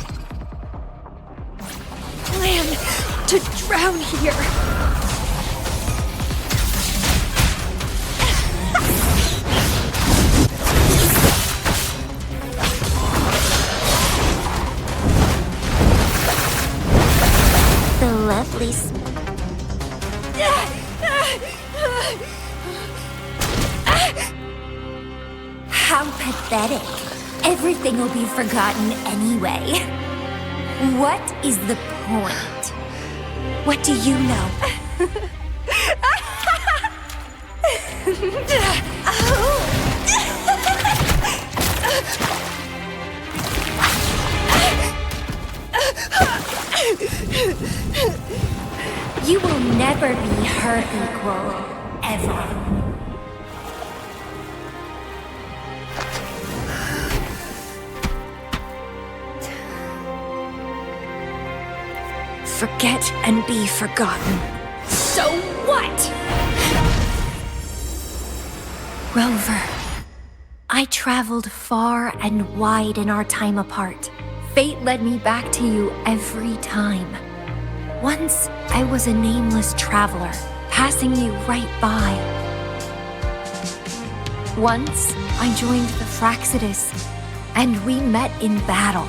plan to drown here. Lovely. How pathetic. Everything will be forgotten anyway. What is the point? What do you know? You will never be her equal, ever. Forget and be forgotten. So what? Rover, I traveled far and wide in our time apart. Fate led me back to you every time. Once, I was a nameless traveler, passing you right by. Once, I joined the Fraxidus, and we met in battle.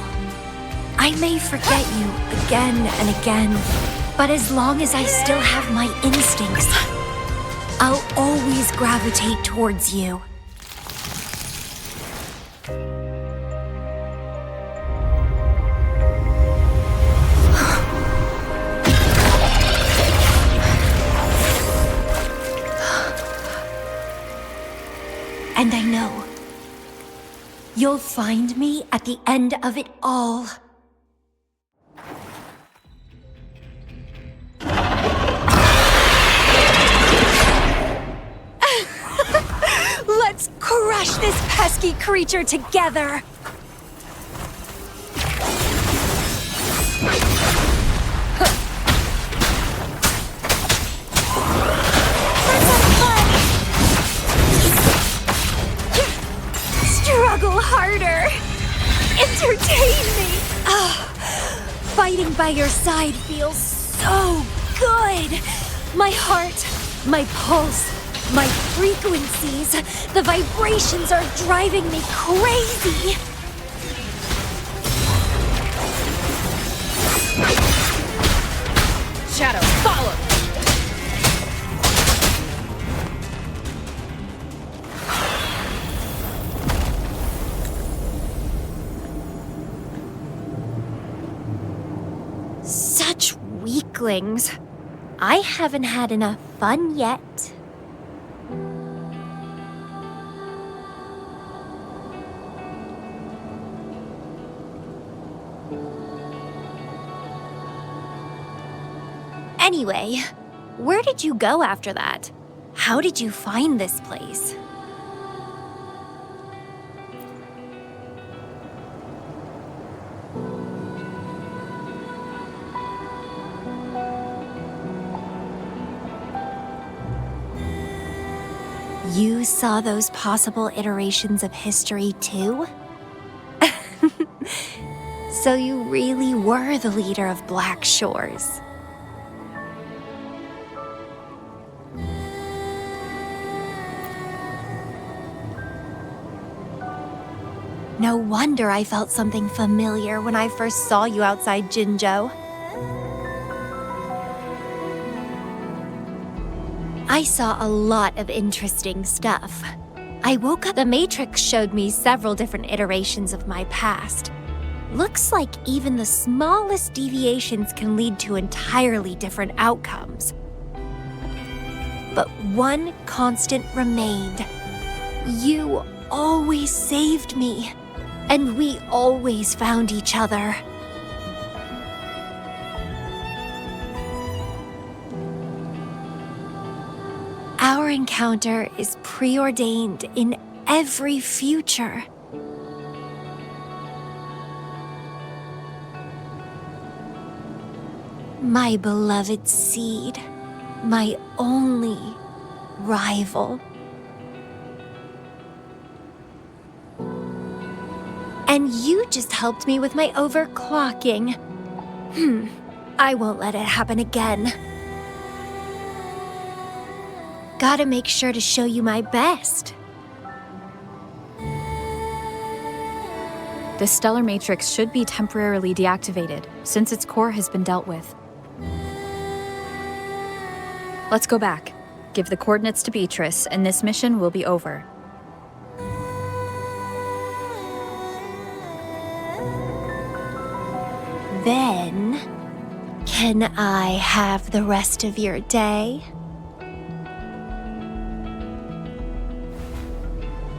I may forget you again and again, but as long as I still have my instincts, I'll always gravitate towards you. And I know you'll find me at the end of it all. Let's crush this pesky creature together! entertain me! Fighting by your side feels so good! My heart, my pulse, my frequencies, the vibrations are driving me crazy! Shadow, follow! Such weaklings. I haven't had enough fun yet. Anyway, where did you go after that? How did you find this place? You saw those possible iterations of history too? So you really were the leader of Black Shores. No wonder I felt something familiar when I first saw you outside Jinzhou. I saw a lot of interesting stuff. I woke up, the Matrix showed me several different iterations of my past. Looks like even the smallest deviations can lead to entirely different outcomes. But one constant remained. You always saved me, and we always found each other. Our encounter is preordained in every future. My beloved seed, my only rival. And you just helped me with my overclocking. I won't let it happen again. Gotta make sure to show you my best. The stellar matrix should be temporarily deactivated, since its core has been dealt with. Let's go back. Give the coordinates to Beatrice, and this mission will be over. Then, can I have the rest of your day?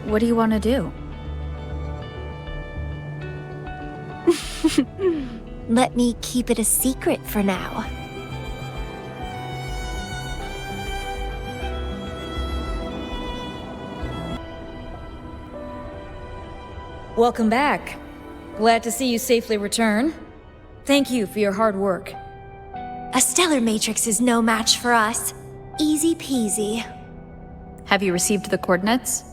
What do you want to do? Let me keep it a secret for now. Welcome back. Glad to see you safely return. Thank you for your hard work. A stellar matrix is no match for us. Easy peasy. Have you received the coordinates?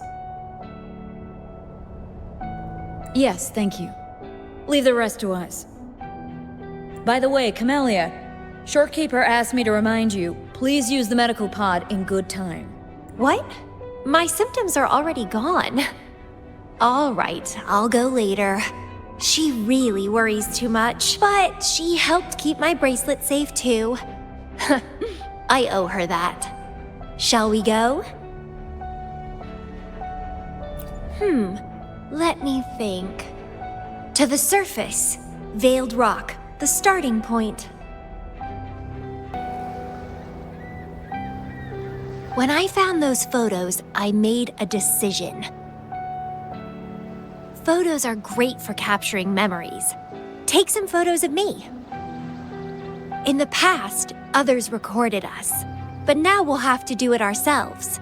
Yes, thank you. Leave the rest to us. By the way, Camellya, Shorekeeper asked me to remind you, please use the medical pod in good time. What? My symptoms are already gone. All right, I'll go later. She really worries too much, but she helped keep my bracelet safe too. I owe her that. Shall we go? Let me think. To the surface. Veiled Rock, the starting point. When I found those photos, I made a decision. Photos are great for capturing memories. Take some photos of me. In the past, others recorded us, but now we'll have to do it ourselves.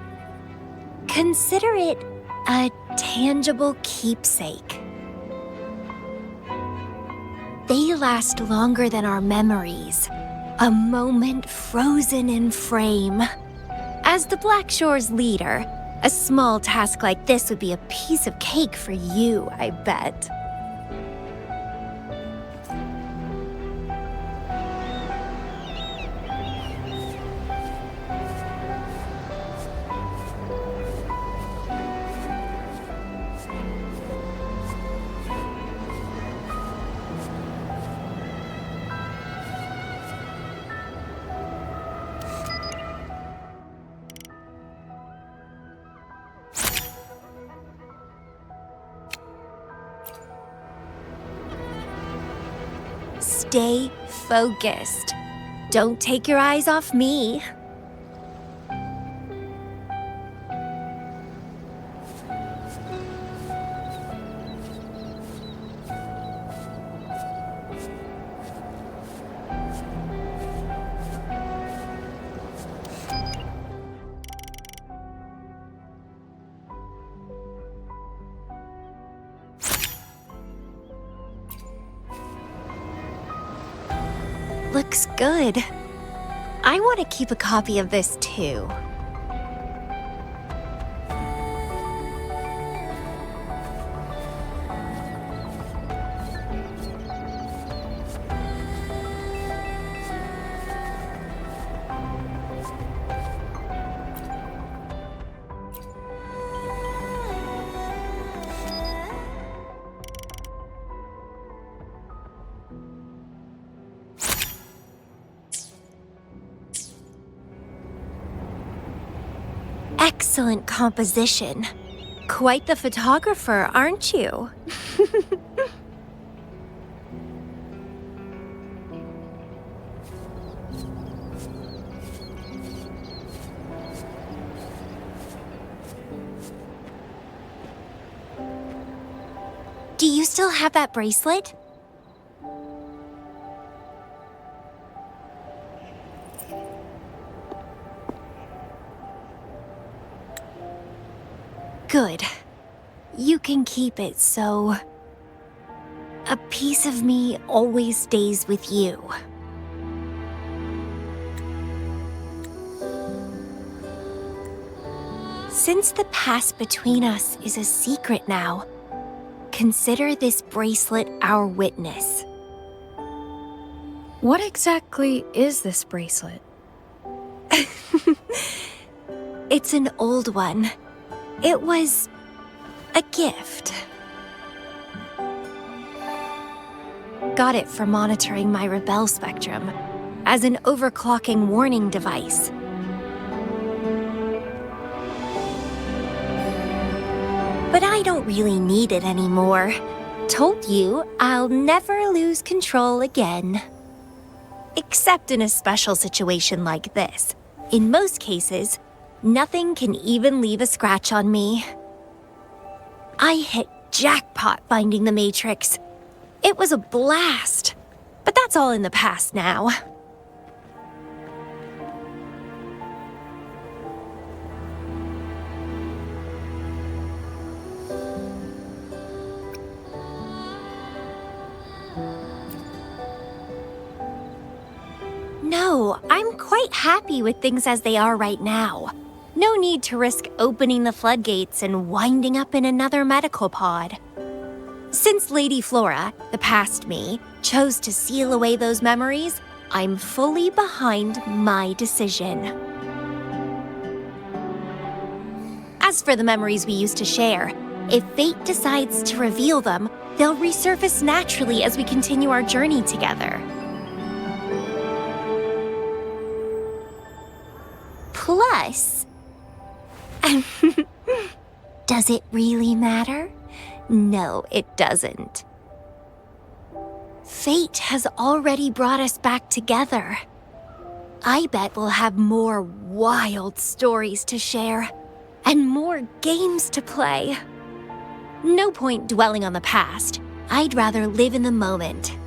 Consider it a tangible keepsake. They last longer than our memories, a moment frozen in frame. As the Black Shores leader, a small task like this would be a piece of cake for you, I bet. Stay focused. Don't take your eyes off me. Looks good. I want to keep a copy of this too. Excellent composition. Quite the photographer, aren't you? Do you still have that bracelet? Good. You can keep it, so a piece of me always stays with you. Since the past between us is a secret now, consider this bracelet our witness. What exactly is this bracelet? It's an old one. It was a gift. Got it for monitoring my rebel spectrum as an overclocking warning device. But I don't really need it anymore. Told you I'll never lose control again. Except in a special situation like this. In most cases, nothing can even leave a scratch on me. I hit jackpot finding the Matrix. It was a blast. But that's all in the past now. No, I'm quite happy with things as they are right now. No need to risk opening the floodgates and winding up in another medical pod. Since Lady Flora, the past me, chose to seal away those memories, I'm fully behind my decision. As for the memories we used to share, if fate decides to reveal them, they'll resurface naturally as we continue our journey together. Plus, does it really matter? No, it doesn't. Fate has already brought us back together. I bet we'll have more wild stories to share, and more games to play. No point dwelling on the past. I'd rather live in the moment.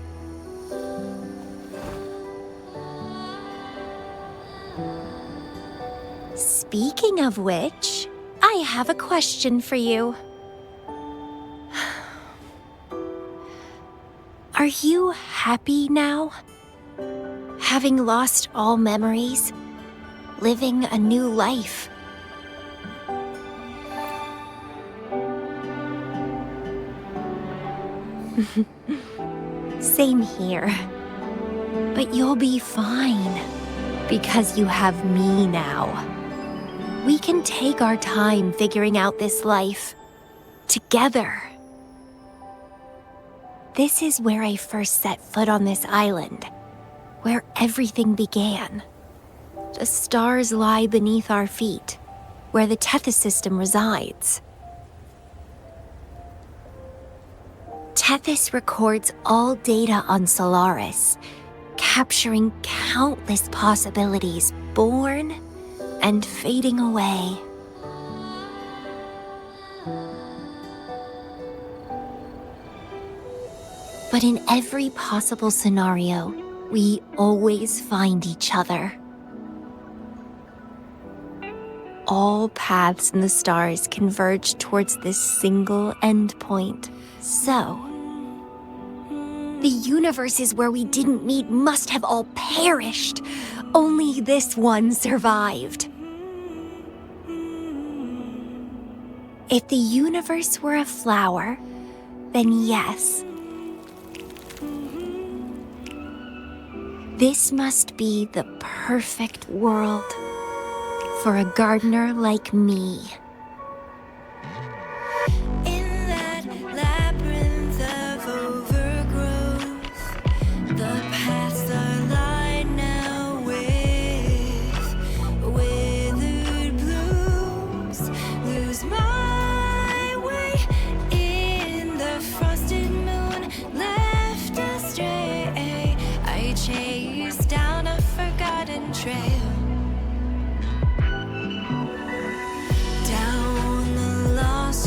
Speaking of which, I have a question for you. Are you happy now? Having lost all memories? Living a new life? Same here. But you'll be fine, because you have me now. We can take our time figuring out this life together. This is where I first set foot on this island, where everything began. The stars lie beneath our feet, where the Tethys system resides. Tethys records all data on Solaris, capturing countless possibilities born and fading away. But in every possible scenario, we always find each other. All paths in the stars converge towards this single endpoint. So, the universes where we didn't meet must have all perished. Only this one survived. If the universe were a flower, then yes. This must be the perfect world for a gardener like me. In that labyrinth of overgrowth, the paths are lined now with withered blooms. Lose my way in the frosted moon, left astray. I chase down a forgotten trail.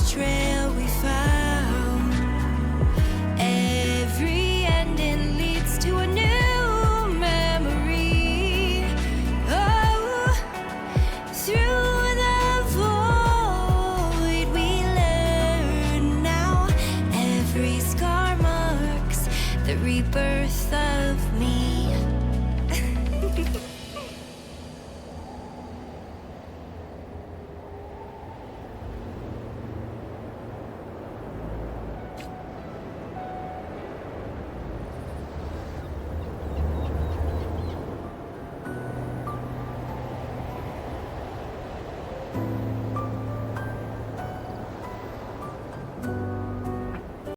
Trail we found. Every ending leads to a new memory. Oh, through the void we learn now. Every scar marks the rebirth of me.